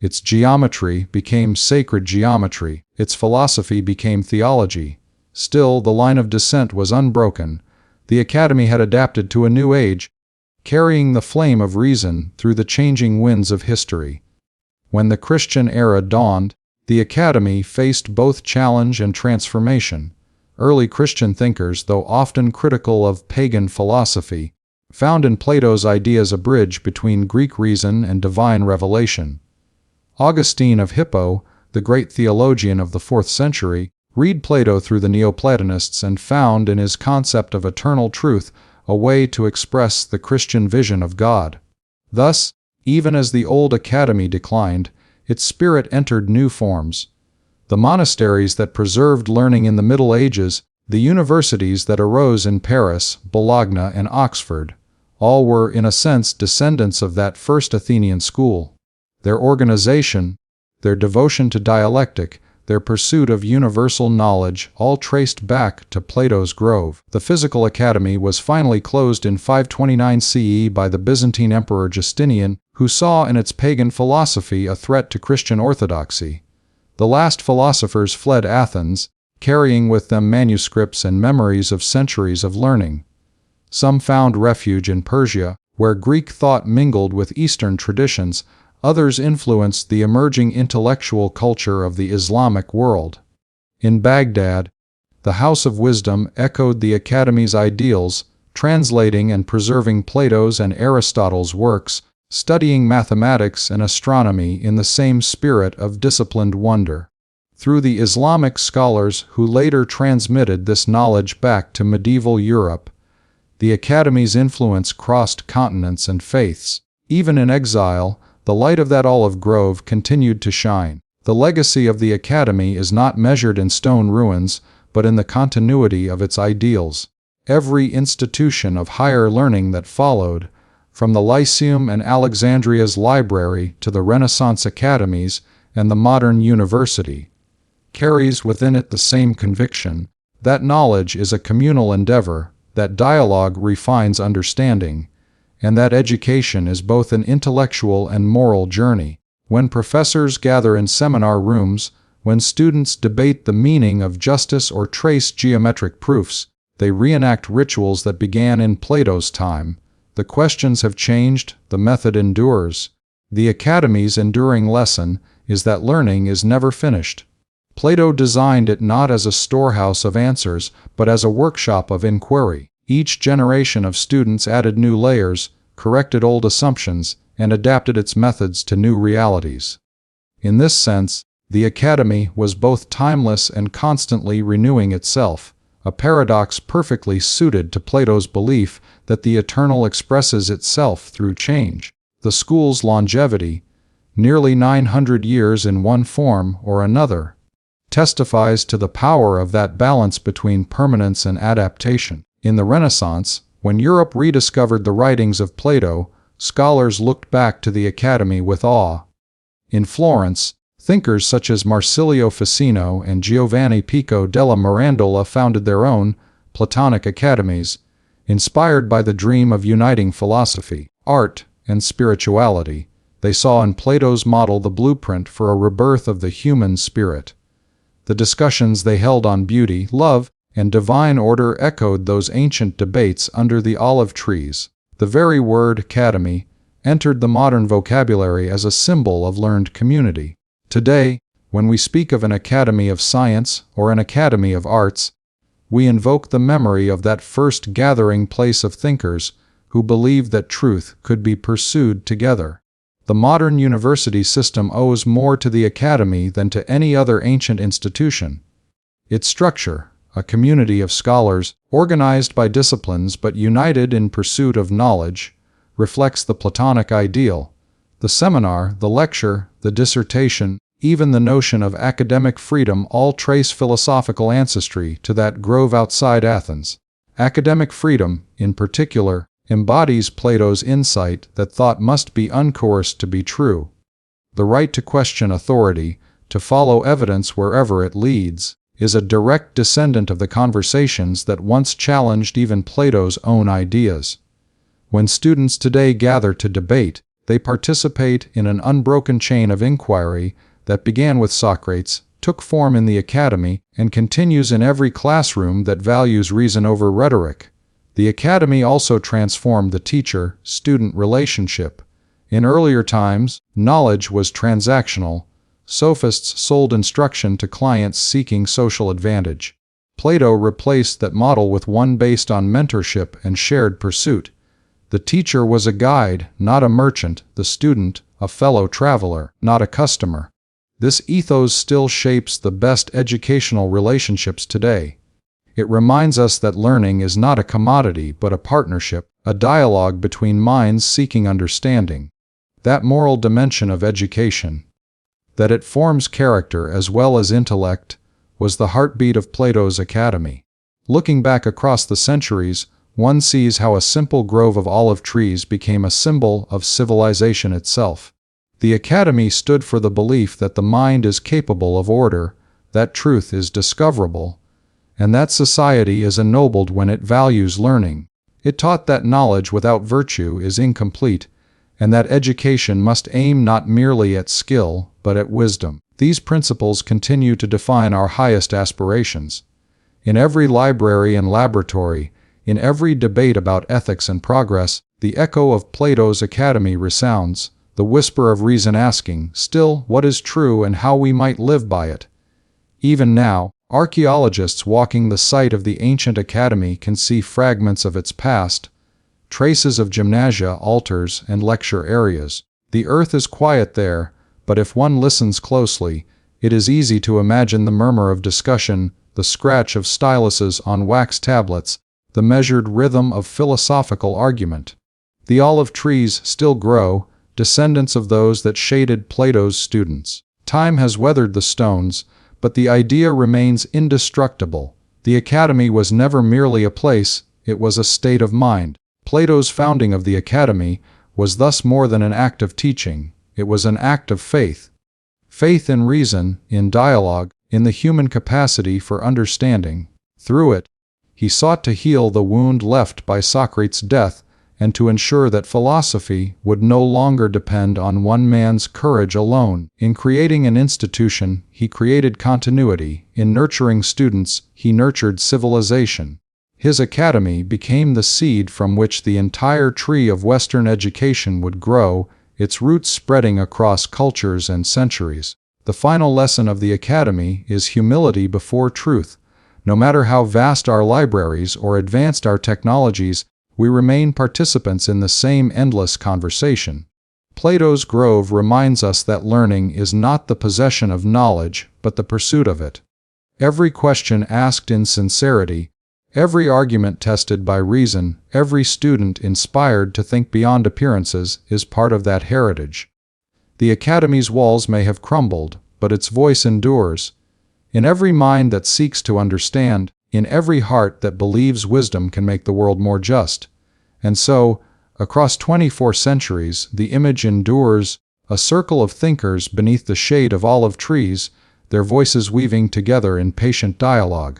Its geometry became sacred geometry, its philosophy became theology. Still, the line of descent was unbroken. The academy had adapted to a new age, carrying the flame of reason through the changing winds of history. When the Christian era dawned, the academy faced both challenge and transformation. Early Christian thinkers, though often critical of pagan philosophy, found in Plato's ideas a bridge between Greek reason and divine revelation. Augustine of Hippo, the great theologian of the 4th century, read Plato through the Neoplatonists and found in his concept of eternal truth a way to express the Christian vision of God. Thus, even as the old academy declined, its spirit entered new forms. The monasteries that preserved learning in the Middle Ages, the universities that arose in Paris, Bologna, and Oxford, all were, in a sense, descendants of that first Athenian school. Their organization, their devotion to dialectic, their pursuit of universal knowledge, all traced back to Plato's grove. The physical academy was finally closed in 529 CE by the Byzantine Emperor Justinian, who saw in its pagan philosophy a threat to Christian orthodoxy. The last philosophers fled Athens, carrying with them manuscripts and memories of centuries of learning. Some found refuge in Persia, where Greek thought mingled with Eastern traditions. Others influenced the emerging intellectual culture of the Islamic world. In Baghdad, the House of Wisdom echoed the academy's ideals, translating and preserving Plato's and Aristotle's works, studying mathematics and astronomy in the same spirit of disciplined wonder. Through the Islamic scholars who later transmitted this knowledge back to medieval Europe, the academy's influence crossed continents and faiths. Even in exile, the light of that olive grove continued to shine. The legacy of the academy is not measured in stone ruins, but in the continuity of its ideals. Every institution of higher learning that followed, from the Lyceum and Alexandria's library to the Renaissance academies and the modern university, carries within it the same conviction that knowledge is a communal endeavor, that dialogue refines understanding, and that education is both an intellectual and moral journey. When professors gather in seminar rooms, when students debate the meaning of justice or trace geometric proofs, they reenact rituals that began in Plato's time. The questions have changed, the method endures. The Academy's enduring lesson is that learning is never finished. Plato designed it not as a storehouse of answers, but as a workshop of inquiry. Each generation of students added new layers, corrected old assumptions, and adapted its methods to new realities. In this sense, the Academy was both timeless and constantly renewing itself, a paradox perfectly suited to Plato's belief that the eternal expresses itself through change. The school's longevity, nearly 900 years in one form or another, testifies to the power of that balance between permanence and adaptation. In the Renaissance, when Europe rediscovered the writings of Plato, scholars looked back to the Academy with awe. In Florence, thinkers such as Marsilio Ficino and Giovanni Pico della Mirandola founded their own Platonic academies, inspired by the dream of uniting philosophy, art, and spirituality. They saw in Plato's model the blueprint for a rebirth of the human spirit. The discussions they held on beauty, love, and divine order echoed those ancient debates under the olive trees. The very word academy entered the modern vocabulary as a symbol of learned community. Today, when we speak of an academy of science or an academy of arts, we invoke the memory of that first gathering place of thinkers who believed that truth could be pursued together. The modern university system owes more to the academy than to any other ancient institution. Its structure, a community of scholars, organized by disciplines but united in pursuit of knowledge, reflects the Platonic ideal. The seminar, the lecture, the dissertation, even the notion of academic freedom all trace philosophical ancestry to that grove outside Athens. Academic freedom, in particular, embodies Plato's insight that thought must be uncoerced to be true. The right to question authority, to follow evidence wherever it leads, is a direct descendant of the conversations that once challenged even Plato's own ideas. When students today gather to debate, they participate in an unbroken chain of inquiry that began with Socrates, took form in the academy, and continues in every classroom that values reason over rhetoric. The academy also transformed the teacher-student relationship. In earlier times, knowledge was transactional. Sophists sold instruction to clients seeking social advantage. Plato replaced that model with one based on mentorship and shared pursuit. The teacher was a guide, not a merchant, the student, a fellow traveler, not a customer. This ethos still shapes the best educational relationships today. It reminds us that learning is not a commodity but a partnership, a dialogue between minds seeking understanding. That moral dimension of education, that it forms character as well as intellect, was the heartbeat of Plato's academy. Looking back across the centuries, one sees how a simple grove of olive trees became a symbol of civilization itself. The academy stood for the belief that the mind is capable of order, that truth is discoverable, and that society is ennobled when it values learning. It taught that knowledge without virtue is incomplete, and that education must aim not merely at skill, but at wisdom. These principles continue to define our highest aspirations. In every library and laboratory, in every debate about ethics and progress, the echo of Plato's academy resounds, the whisper of reason asking, still, what is true and how we might live by it. Even now, archaeologists walking the site of the ancient academy can see fragments of its past, traces of gymnasia, altars, and lecture areas. The earth is quiet there, but if one listens closely, it is easy to imagine the murmur of discussion, the scratch of styluses on wax tablets, the measured rhythm of philosophical argument. The olive trees still grow, descendants of those that shaded Plato's students. Time has weathered the stones, but the idea remains indestructible. The academy was never merely a place, it was a state of mind. Plato's founding of the academy was thus more than an act of teaching, it was an act of faith. Faith in reason, in dialogue, in the human capacity for understanding. Through it, he sought to heal the wound left by Socrates' death and to ensure that philosophy would no longer depend on one man's courage alone. In creating an institution, he created continuity. In nurturing students, he nurtured civilization. His academy became the seed from which the entire tree of Western education would grow, its roots spreading across cultures and centuries. The final lesson of the academy is humility before truth. No matter how vast our libraries or advanced our technologies, we remain participants in the same endless conversation. Plato's Grove reminds us that learning is not the possession of knowledge, but the pursuit of it. Every question asked in sincerity, every argument tested by reason, every student inspired to think beyond appearances is part of that heritage. The academy's walls may have crumbled, but its voice endures. In every mind that seeks to understand, in every heart that believes wisdom can make the world more just. And so, across 24 centuries, the image endures, a circle of thinkers beneath the shade of olive trees, their voices weaving together in patient dialogue.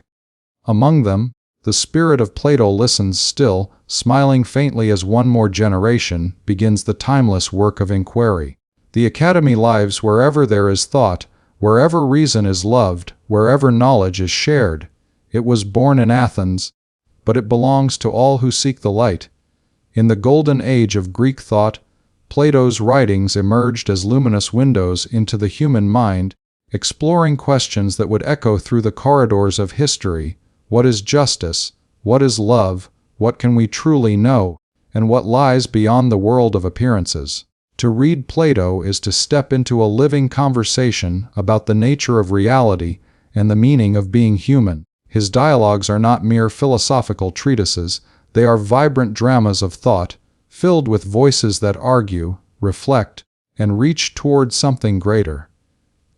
Among them, the spirit of Plato listens still, smiling faintly as one more generation begins the timeless work of inquiry. The academy lives wherever there is thought, wherever reason is loved, wherever knowledge is shared. It was born in Athens, but it belongs to all who seek the light. In the golden age of Greek thought, Plato's writings emerged as luminous windows into the human mind, exploring questions that would echo through the corridors of history. What is justice? What is love? What can we truly know? And what lies beyond the world of appearances? To read Plato is to step into a living conversation about the nature of reality and the meaning of being human. His dialogues are not mere philosophical treatises, they are vibrant dramas of thought, filled with voices that argue, reflect, and reach toward something greater.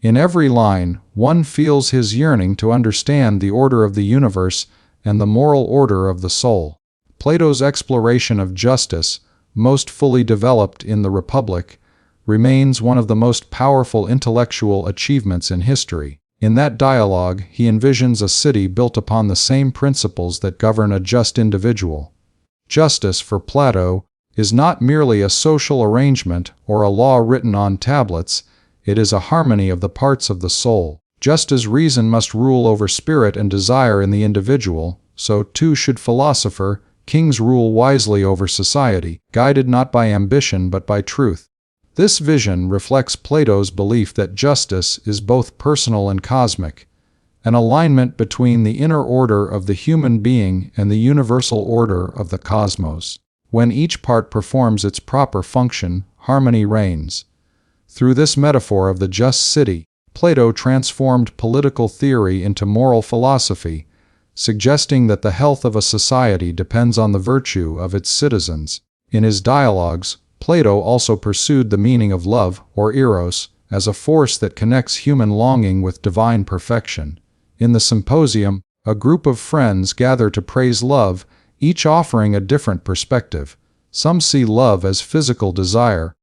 In every line, one feels his yearning to understand the order of the universe and the moral order of the soul. Plato's exploration of justice, most fully developed in the Republic, remains one of the most powerful intellectual achievements in history. In that dialogue, he envisions a city built upon the same principles that govern a just individual. Justice, for Plato, is not merely a social arrangement or a law written on tablets, it is a harmony of the parts of the soul. Just as reason must rule over spirit and desire in the individual, so too should philosopher, kings rule wisely over society, guided not by ambition but by truth. This vision reflects Plato's belief that justice is both personal and cosmic, an alignment between the inner order of the human being and the universal order of the cosmos. When each part performs its proper function, harmony reigns. Through this metaphor of the just city, Plato transformed political theory into moral philosophy, suggesting that the health of a society depends on the virtue of its citizens. In his dialogues, Plato also pursued the meaning of love, or eros, as a force that connects human longing with divine perfection. In the Symposium, a group of friends gather to praise love, each offering a different perspective. Some see love as physical desire,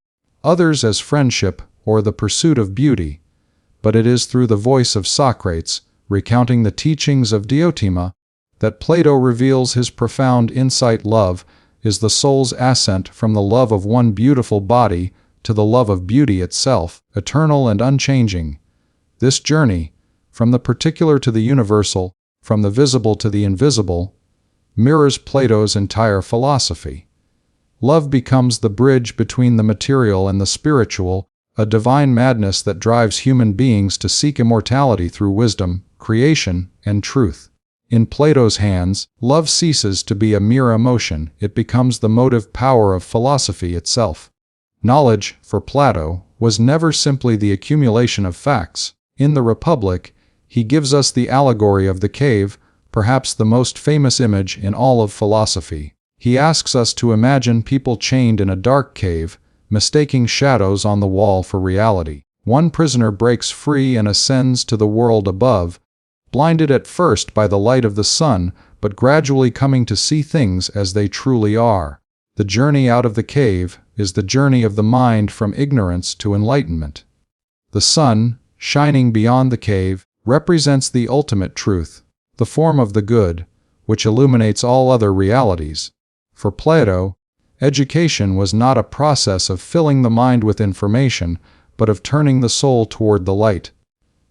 others as friendship or the pursuit of beauty. But it is through the voice of Socrates, recounting the teachings of Diotima, that Plato reveals his profound insight. Love is the soul's ascent from the love of one beautiful body to the love of beauty itself, eternal and unchanging. This journey, from the particular to the universal, from the visible to the invisible, mirrors Plato's entire philosophy. Love becomes the bridge between the material and the spiritual, a divine madness that drives human beings to seek immortality through wisdom, creation, and truth. In Plato's hands, love ceases to be a mere emotion, it becomes the motive power of philosophy itself. Knowledge, for Plato, was never simply the accumulation of facts. In the Republic, he gives us the allegory of the cave, perhaps the most famous image in all of philosophy. He asks us to imagine people chained in a dark cave, mistaking shadows on the wall for reality. One prisoner breaks free and ascends to the world above, blinded at first by the light of the sun, but gradually coming to see things as they truly are. The journey out of the cave is the journey of the mind from ignorance to enlightenment. The sun, shining beyond the cave, represents the ultimate truth, the form of the good, which illuminates all other realities. For Plato, education was not a process of filling the mind with information, but of turning the soul toward the light.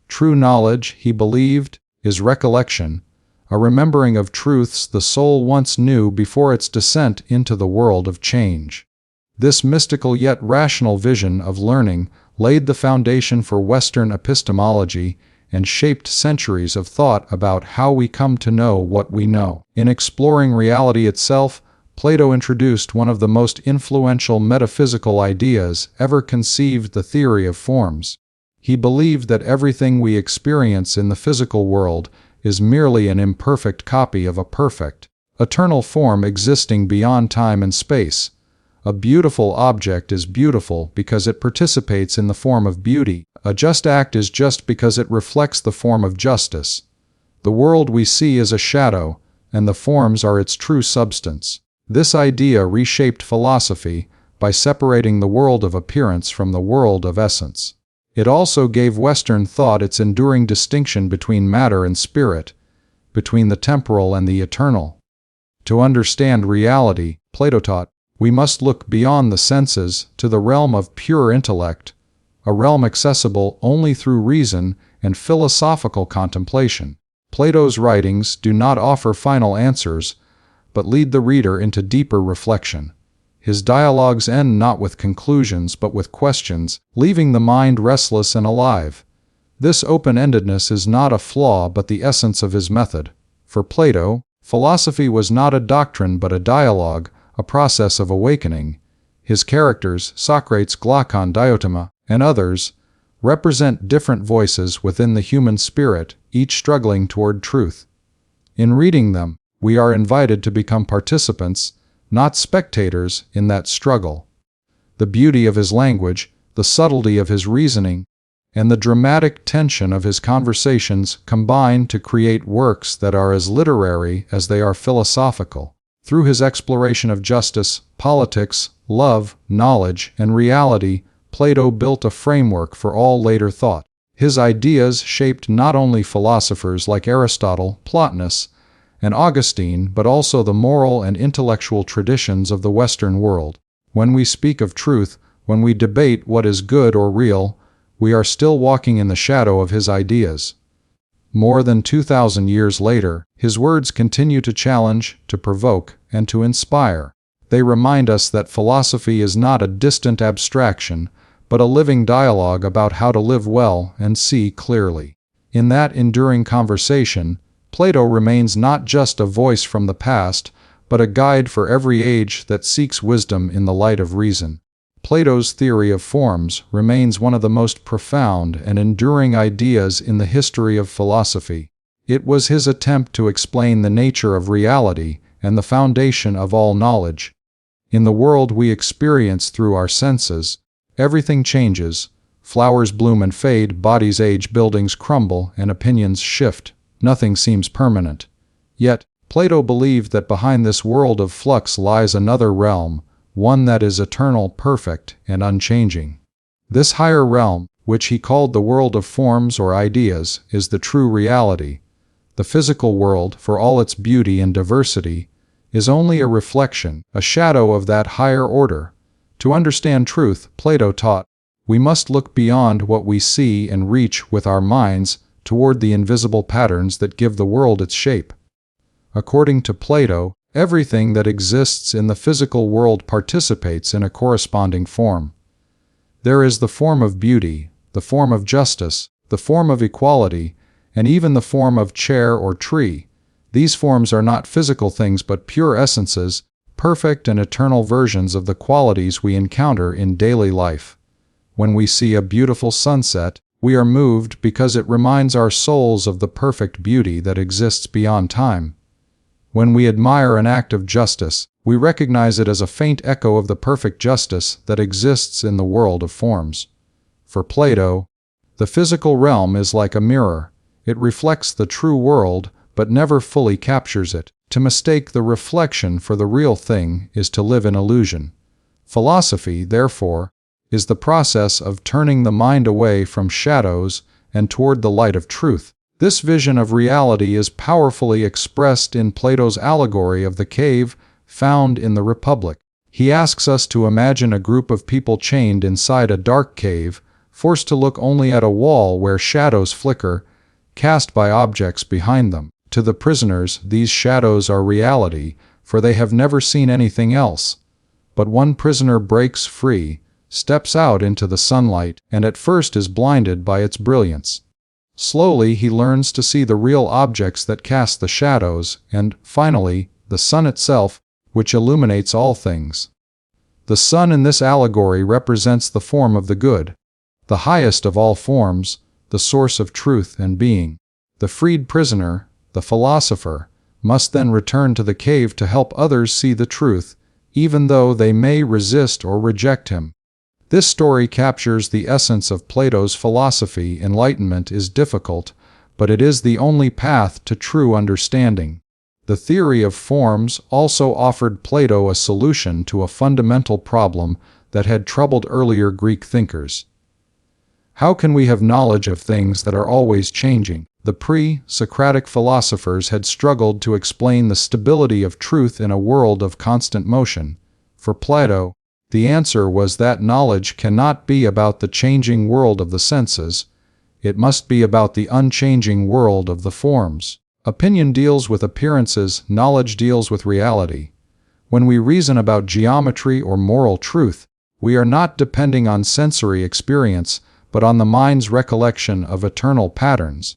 True knowledge, he believed, is recollection, a remembering of truths the soul once knew before its descent into the world of change. This mystical yet rational vision of learning laid the foundation for Western epistemology and shaped centuries of thought about how we come to know what we know. In exploring reality itself, Plato introduced one of the most influential metaphysical ideas ever conceived, the theory of forms. He believed that everything we experience in the physical world is merely an imperfect copy of a perfect, eternal form existing beyond time and space. A beautiful object is beautiful because it participates in the form of beauty. A just act is just because it reflects the form of justice. The world we see is a shadow, and the forms are its true substance. This idea reshaped philosophy by separating the world of appearance from the world of essence. It also gave Western thought its enduring distinction between matter and spirit, between the temporal and the eternal. To understand reality, Plato taught, we must look beyond the senses to the realm of pure intellect, a realm accessible only through reason and philosophical contemplation. Plato's writings do not offer final answers, but lead the reader into deeper reflection. His dialogues end not with conclusions but with questions, leaving the mind restless and alive. This open-endedness is not a flaw but the essence of his method. For Plato, philosophy was not a doctrine but a dialogue, a process of awakening. His characters, Socrates, Glaucon, Diotima, and others, represent different voices within the human spirit, each struggling toward truth. In reading them, we are invited to become participants, not spectators, in that struggle. The beauty of his language, the subtlety of his reasoning, and the dramatic tension of his conversations combine to create works that are as literary as they are philosophical. Through his exploration of justice, politics, love, knowledge, and reality, Plato built a framework for all later thought. His ideas shaped not only philosophers like Aristotle, Plotinus, and Augustine, but also the moral and intellectual traditions of the Western world. When we speak of truth, when we debate what is good or real, we are still walking in the shadow of his ideas. More than 2,000 years later, his words continue to challenge, to provoke, and to inspire. They remind us that philosophy is not a distant abstraction, but a living dialogue about how to live well and see clearly. In that enduring conversation, Plato remains not just a voice from the past, but a guide for every age that seeks wisdom in the light of reason. Plato's theory of forms remains one of the most profound and enduring ideas in the history of philosophy. It was his attempt to explain the nature of reality and the foundation of all knowledge. In the world we experience through our senses, everything changes. Flowers bloom and fade, bodies age, buildings crumble, and opinions shift. Nothing seems permanent. Yet, Plato believed that behind this world of flux lies another realm, one that is eternal, perfect, and unchanging. This higher realm, which he called the world of forms or ideas, is the true reality. The physical world, for all its beauty and diversity, is only a reflection, a shadow of that higher order. To understand truth, Plato taught, we must look beyond what we see and reach with our minds toward the invisible patterns that give the world its shape. According to Plato, everything that exists in the physical world participates in a corresponding form. There is the form of beauty, the form of justice, the form of equality, and even the form of chair or tree. These forms are not physical things but pure essences, perfect and eternal versions of the qualities we encounter in daily life. When we see a beautiful sunset, we are moved because it reminds our souls of the perfect beauty that exists beyond time. When we admire an act of justice, we recognize it as a faint echo of the perfect justice that exists in the world of forms. For Plato, the physical realm is like a mirror. It reflects the true world, but never fully captures it. To mistake the reflection for the real thing is to live in illusion. Philosophy, therefore, is the process of turning the mind away from shadows and toward the light of truth. This vision of reality is powerfully expressed in Plato's Allegory of the Cave, found in the Republic. He asks us to imagine a group of people chained inside a dark cave, forced to look only at a wall where shadows flicker, cast by objects behind them. To the prisoners, these shadows are reality, for they have never seen anything else. But one prisoner breaks free, steps out into the sunlight, and at first is blinded by its brilliance. Slowly he learns to see the real objects that cast the shadows, and, finally, the sun itself, which illuminates all things. The sun in this allegory represents the form of the good, the highest of all forms, the source of truth and being. The freed prisoner, the philosopher, must then return to the cave to help others see the truth, even though they may resist or reject him. This story captures the essence of Plato's philosophy. Enlightenment is difficult, but it is the only path to true understanding. The theory of forms also offered Plato a solution to a fundamental problem that had troubled earlier Greek thinkers. How can we have knowledge of things that are always changing? The pre-Socratic philosophers had struggled to explain the stability of truth in a world of constant motion. For Plato, the answer was that knowledge cannot be about the changing world of the senses, it must be about the unchanging world of the forms. Opinion deals with appearances, knowledge deals with reality. When we reason about geometry or moral truth, we are not depending on sensory experience, but on the mind's recollection of eternal patterns.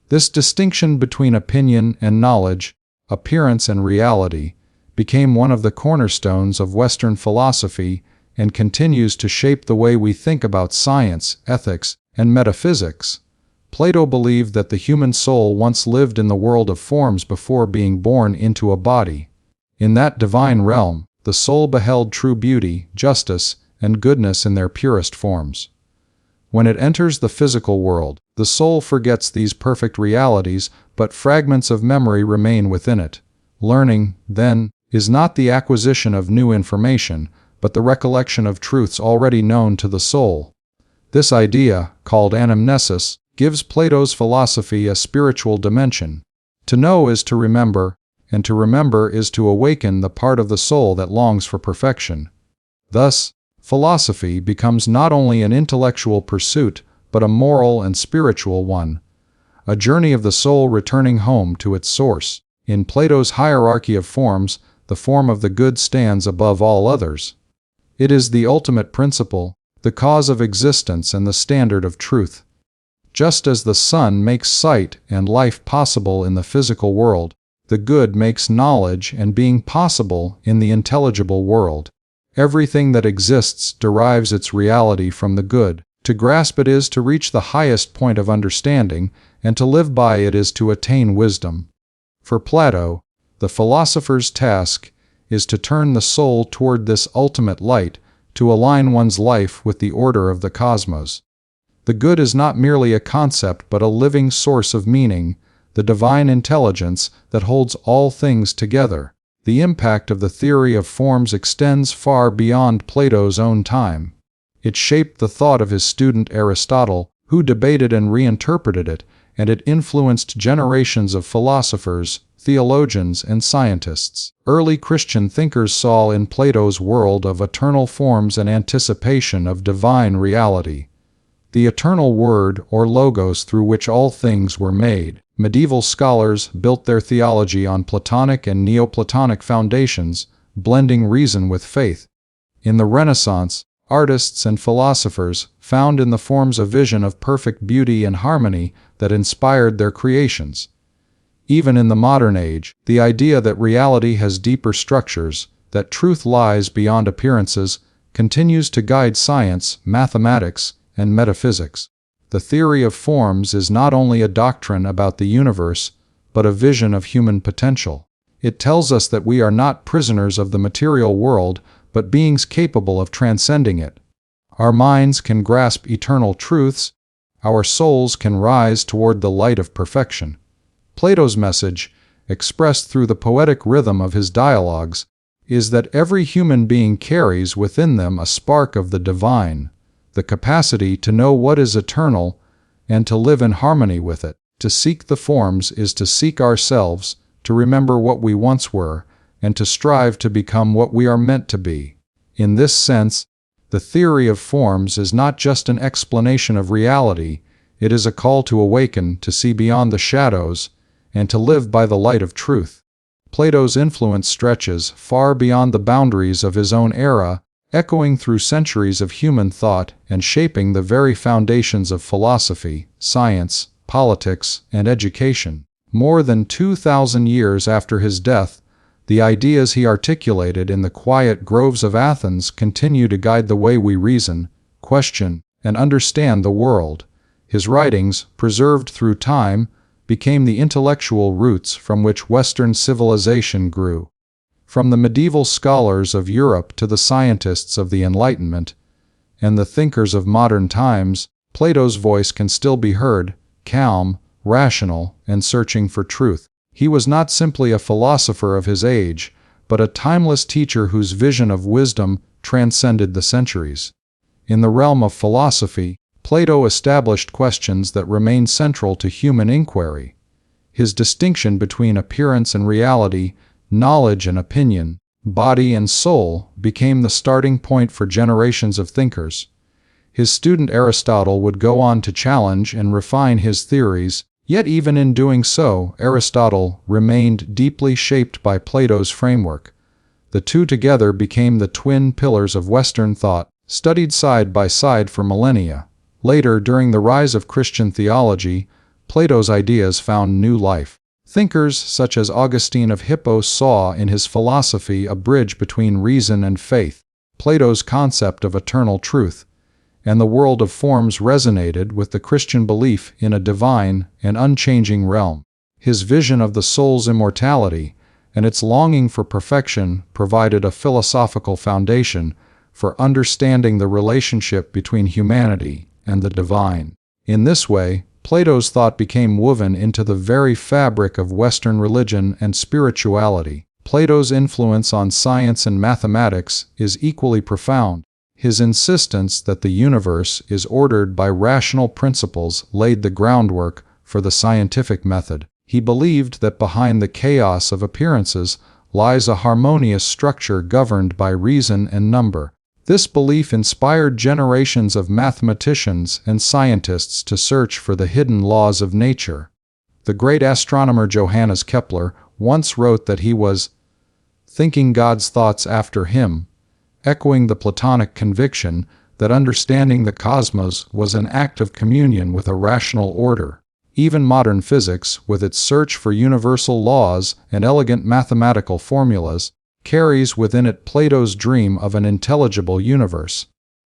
This distinction between opinion and knowledge, appearance and reality, became one of the cornerstones of Western philosophy and continues to shape the way we think about science, ethics, and metaphysics. Plato believed that the human soul once lived in the world of forms before being born into a body. In that divine realm, the soul beheld true beauty, justice, and goodness in their purest forms. When it enters the physical world, the soul forgets these perfect realities, but fragments of memory remain within it. Learning, then, is not the acquisition of new information, but the recollection of truths already known to the soul. This idea, called anamnesis, gives Plato's philosophy a spiritual dimension. To know is to remember, and to remember is to awaken the part of the soul that longs for perfection. Thus, philosophy becomes not only an intellectual pursuit, but a moral and spiritual one, a journey of the soul returning home to its source. In Plato's hierarchy of forms, the form of the good stands above all others. It is the ultimate principle, the cause of existence and the standard of truth. Just as the sun makes sight and life possible in the physical world, the good makes knowledge and being possible in the intelligible world. Everything that exists derives its reality from the good. To grasp it is to reach the highest point of understanding, and to live by it is to attain wisdom. For Plato, the philosopher's task is to turn the soul toward this ultimate light, to align one's life with the order of the cosmos. The good is not merely a concept but a living source of meaning, the divine intelligence that holds all things together. The impact of the theory of forms extends far beyond Plato's own time. It shaped the thought of his student Aristotle, who debated and reinterpreted it, and it influenced generations of philosophers, theologians, and scientists. Early Christian thinkers saw in Plato's world of eternal forms an anticipation of divine reality. The eternal word or logos through which all things were made. Medieval scholars built their theology on Platonic and Neoplatonic foundations, blending reason with faith. In the Renaissance, artists and philosophers found in the forms a vision of perfect beauty and harmony that inspired their creations. Even in the modern age, the idea that reality has deeper structures, that truth lies beyond appearances, continues to guide science, mathematics, and metaphysics. The theory of forms is not only a doctrine about the universe, but a vision of human potential. It tells us that we are not prisoners of the material world, but beings capable of transcending it. Our minds can grasp eternal truths, our souls can rise toward the light of perfection. Plato's message, expressed through the poetic rhythm of his dialogues, is that every human being carries within them a spark of the divine, the capacity to know what is eternal and to live in harmony with it. To seek the forms is to seek ourselves, to remember what we once were, and to strive to become what we are meant to be. In this sense, the theory of forms is not just an explanation of reality, it is a call to awaken, to see beyond the shadows, and to live by the light of truth. Plato's influence stretches far beyond the boundaries of his own era, echoing through centuries of human thought and shaping the very foundations of philosophy, science, politics, and education. More than 2,000 years after his death, the ideas he articulated in the quiet groves of Athens continue to guide the way we reason, question, and understand the world. His writings, preserved through time, became the intellectual roots from which Western civilization grew. From the medieval scholars of Europe to the scientists of the Enlightenment, and the thinkers of modern times, Plato's voice can still be heard, calm, rational, and searching for truth. He was not simply a philosopher of his age, but a timeless teacher whose vision of wisdom transcended the centuries. In the realm of philosophy, Plato established questions that remain central to human inquiry. His distinction between appearance and reality, knowledge and opinion, body and soul, became the starting point for generations of thinkers. His student Aristotle would go on to challenge and refine his theories, yet even in doing so, Aristotle remained deeply shaped by Plato's framework. The two together became the twin pillars of Western thought, studied side by side for millennia. Later, during the rise of Christian theology, Plato's ideas found new life. Thinkers such as Augustine of Hippo saw in his philosophy a bridge between reason and faith. Plato's concept of eternal truth and the world of forms resonated with the Christian belief in a divine and unchanging realm. His vision of the soul's immortality and its longing for perfection provided a philosophical foundation for understanding the relationship between humanity and the divine. In this way, Plato's thought became woven into the very fabric of Western religion and spirituality. Plato's influence on science and mathematics is equally profound. His insistence that the universe is ordered by rational principles laid the groundwork for the scientific method. He believed that behind the chaos of appearances lies a harmonious structure governed by reason and number. This belief inspired generations of mathematicians and scientists to search for the hidden laws of nature. The great astronomer Johannes Kepler once wrote that he was thinking God's thoughts after him, echoing the Platonic conviction that understanding the cosmos was an act of communion with a rational order. Even modern physics, with its search for universal laws and elegant mathematical formulas, carries within it Plato's dream of an intelligible universe.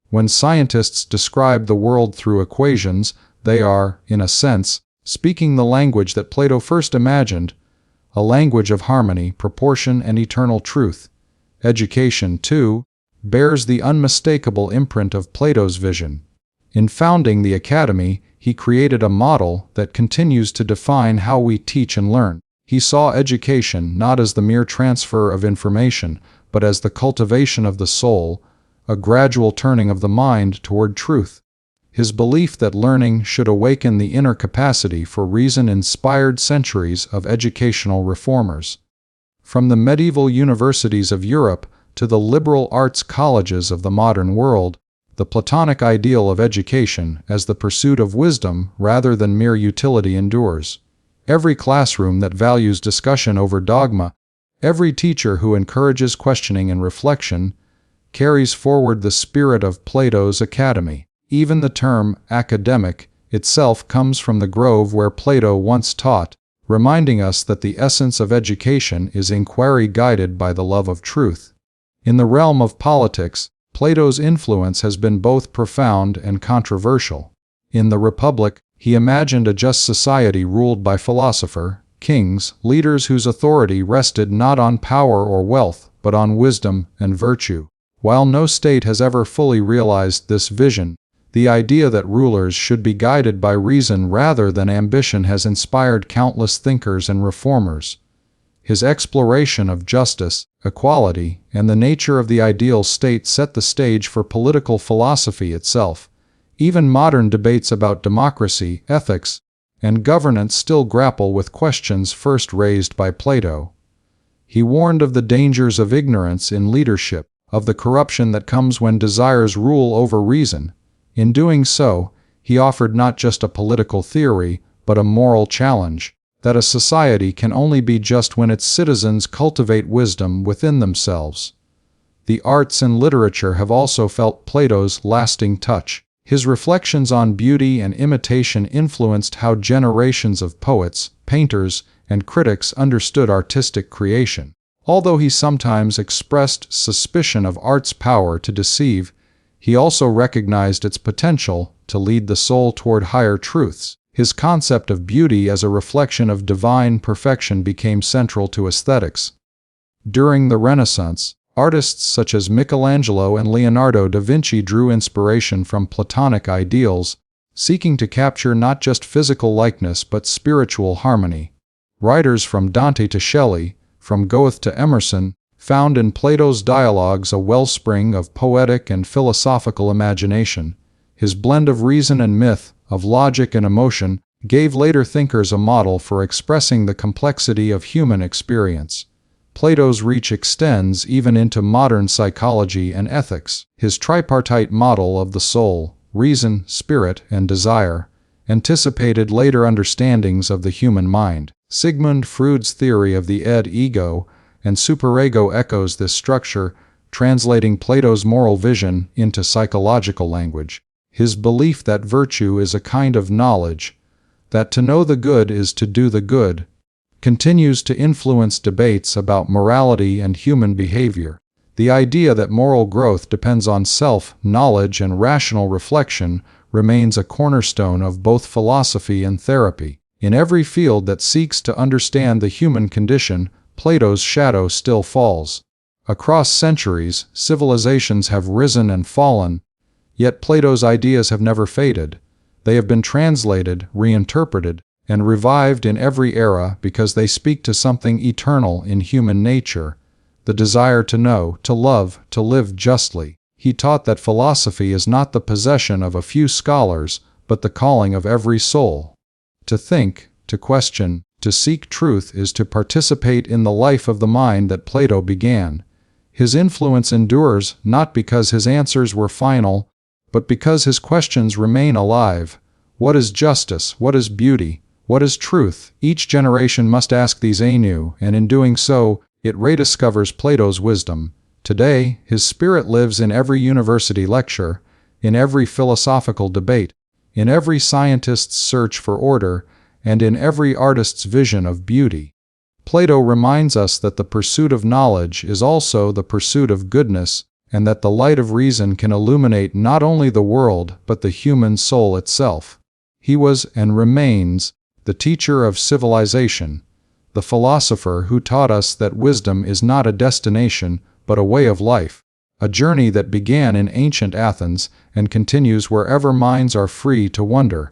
When scientists describe the world through equations, they are, in a sense, speaking the language that Plato first imagined, a language of harmony, proportion, and eternal truth. Education, too, bears the unmistakable imprint of Plato's vision. In founding the academy, he created a model that continues to define how we teach and learn. He saw education not as the mere transfer of information, but as the cultivation of the soul, a gradual turning of the mind toward truth. His belief that learning should awaken the inner capacity for reason inspired centuries of educational reformers. From the medieval universities of Europe to the liberal arts colleges of the modern world, the Platonic ideal of education as the pursuit of wisdom rather than mere utility endures. Every classroom that values discussion over dogma, every teacher who encourages questioning and reflection, carries forward the spirit of Plato's academy. Even the term academic itself comes from the grove where Plato once taught, reminding us that the essence of education is inquiry guided by the love of truth. In the realm of politics, Plato's influence has been both profound and controversial. In the Republic, he imagined a just society ruled by philosopher, kings, leaders whose authority rested not on power or wealth, but on wisdom and virtue. While no state has ever fully realized this vision, the idea that rulers should be guided by reason rather than ambition has inspired countless thinkers and reformers. His exploration of justice, equality, and the nature of the ideal state set the stage for political philosophy itself. Even modern debates about democracy, ethics, and governance still grapple with questions first raised by Plato. He warned of the dangers of ignorance in leadership, of the corruption that comes when desires rule over reason. In doing so, he offered not just a political theory, but a moral challenge, that a society can only be just when its citizens cultivate wisdom within themselves. The arts and literature have also felt Plato's lasting touch. His reflections on beauty and imitation influenced how generations of poets, painters, and critics understood artistic creation. Although he sometimes expressed suspicion of art's power to deceive, he also recognized its potential to lead the soul toward higher truths. His concept of beauty as a reflection of divine perfection became central to aesthetics. During the Renaissance, artists such as Michelangelo and Leonardo da Vinci drew inspiration from Platonic ideals, seeking to capture not just physical likeness but spiritual harmony. Writers from Dante to Shelley, from Goethe to Emerson, found in Plato's dialogues a wellspring of poetic and philosophical imagination. His blend of reason and myth, of logic and emotion, gave later thinkers a model for expressing the complexity of human experience. Plato's reach extends even into modern psychology and ethics. His tripartite model of the soul, reason, spirit, and desire, anticipated later understandings of the human mind. Sigmund Freud's theory of the id-ego and superego echoes this structure, translating Plato's moral vision into psychological language. His belief that virtue is a kind of knowledge, that to know the good is to do the good, continues to influence debates about morality and human behavior. The idea that moral growth depends on self-knowledge and rational reflection remains a cornerstone of both philosophy and therapy. In every field that seeks to understand the human condition, Plato's shadow still falls. Across centuries, civilizations have risen and fallen, yet Plato's ideas have never faded. They have been translated, reinterpreted, and revived in every era because they speak to something eternal in human nature, the desire to know, to love, to live justly. He taught that philosophy is not the possession of a few scholars, but the calling of every soul. To think, to question, to seek truth is to participate in the life of the mind that Plato began. His influence endures not because his answers were final, but because his questions remain alive. What is justice? What is beauty? What is truth? Each generation must ask these anew, and in doing so, it rediscovers Plato's wisdom. Today, his spirit lives in every university lecture, in every philosophical debate, in every scientist's search for order, and in every artist's vision of beauty. Plato reminds us that the pursuit of knowledge is also the pursuit of goodness, and that the light of reason can illuminate not only the world but the human soul itself. He was, and remains, the teacher of civilization, the philosopher who taught us that wisdom is not a destination, but a way of life, a journey that began in ancient Athens and continues wherever minds are free to wonder.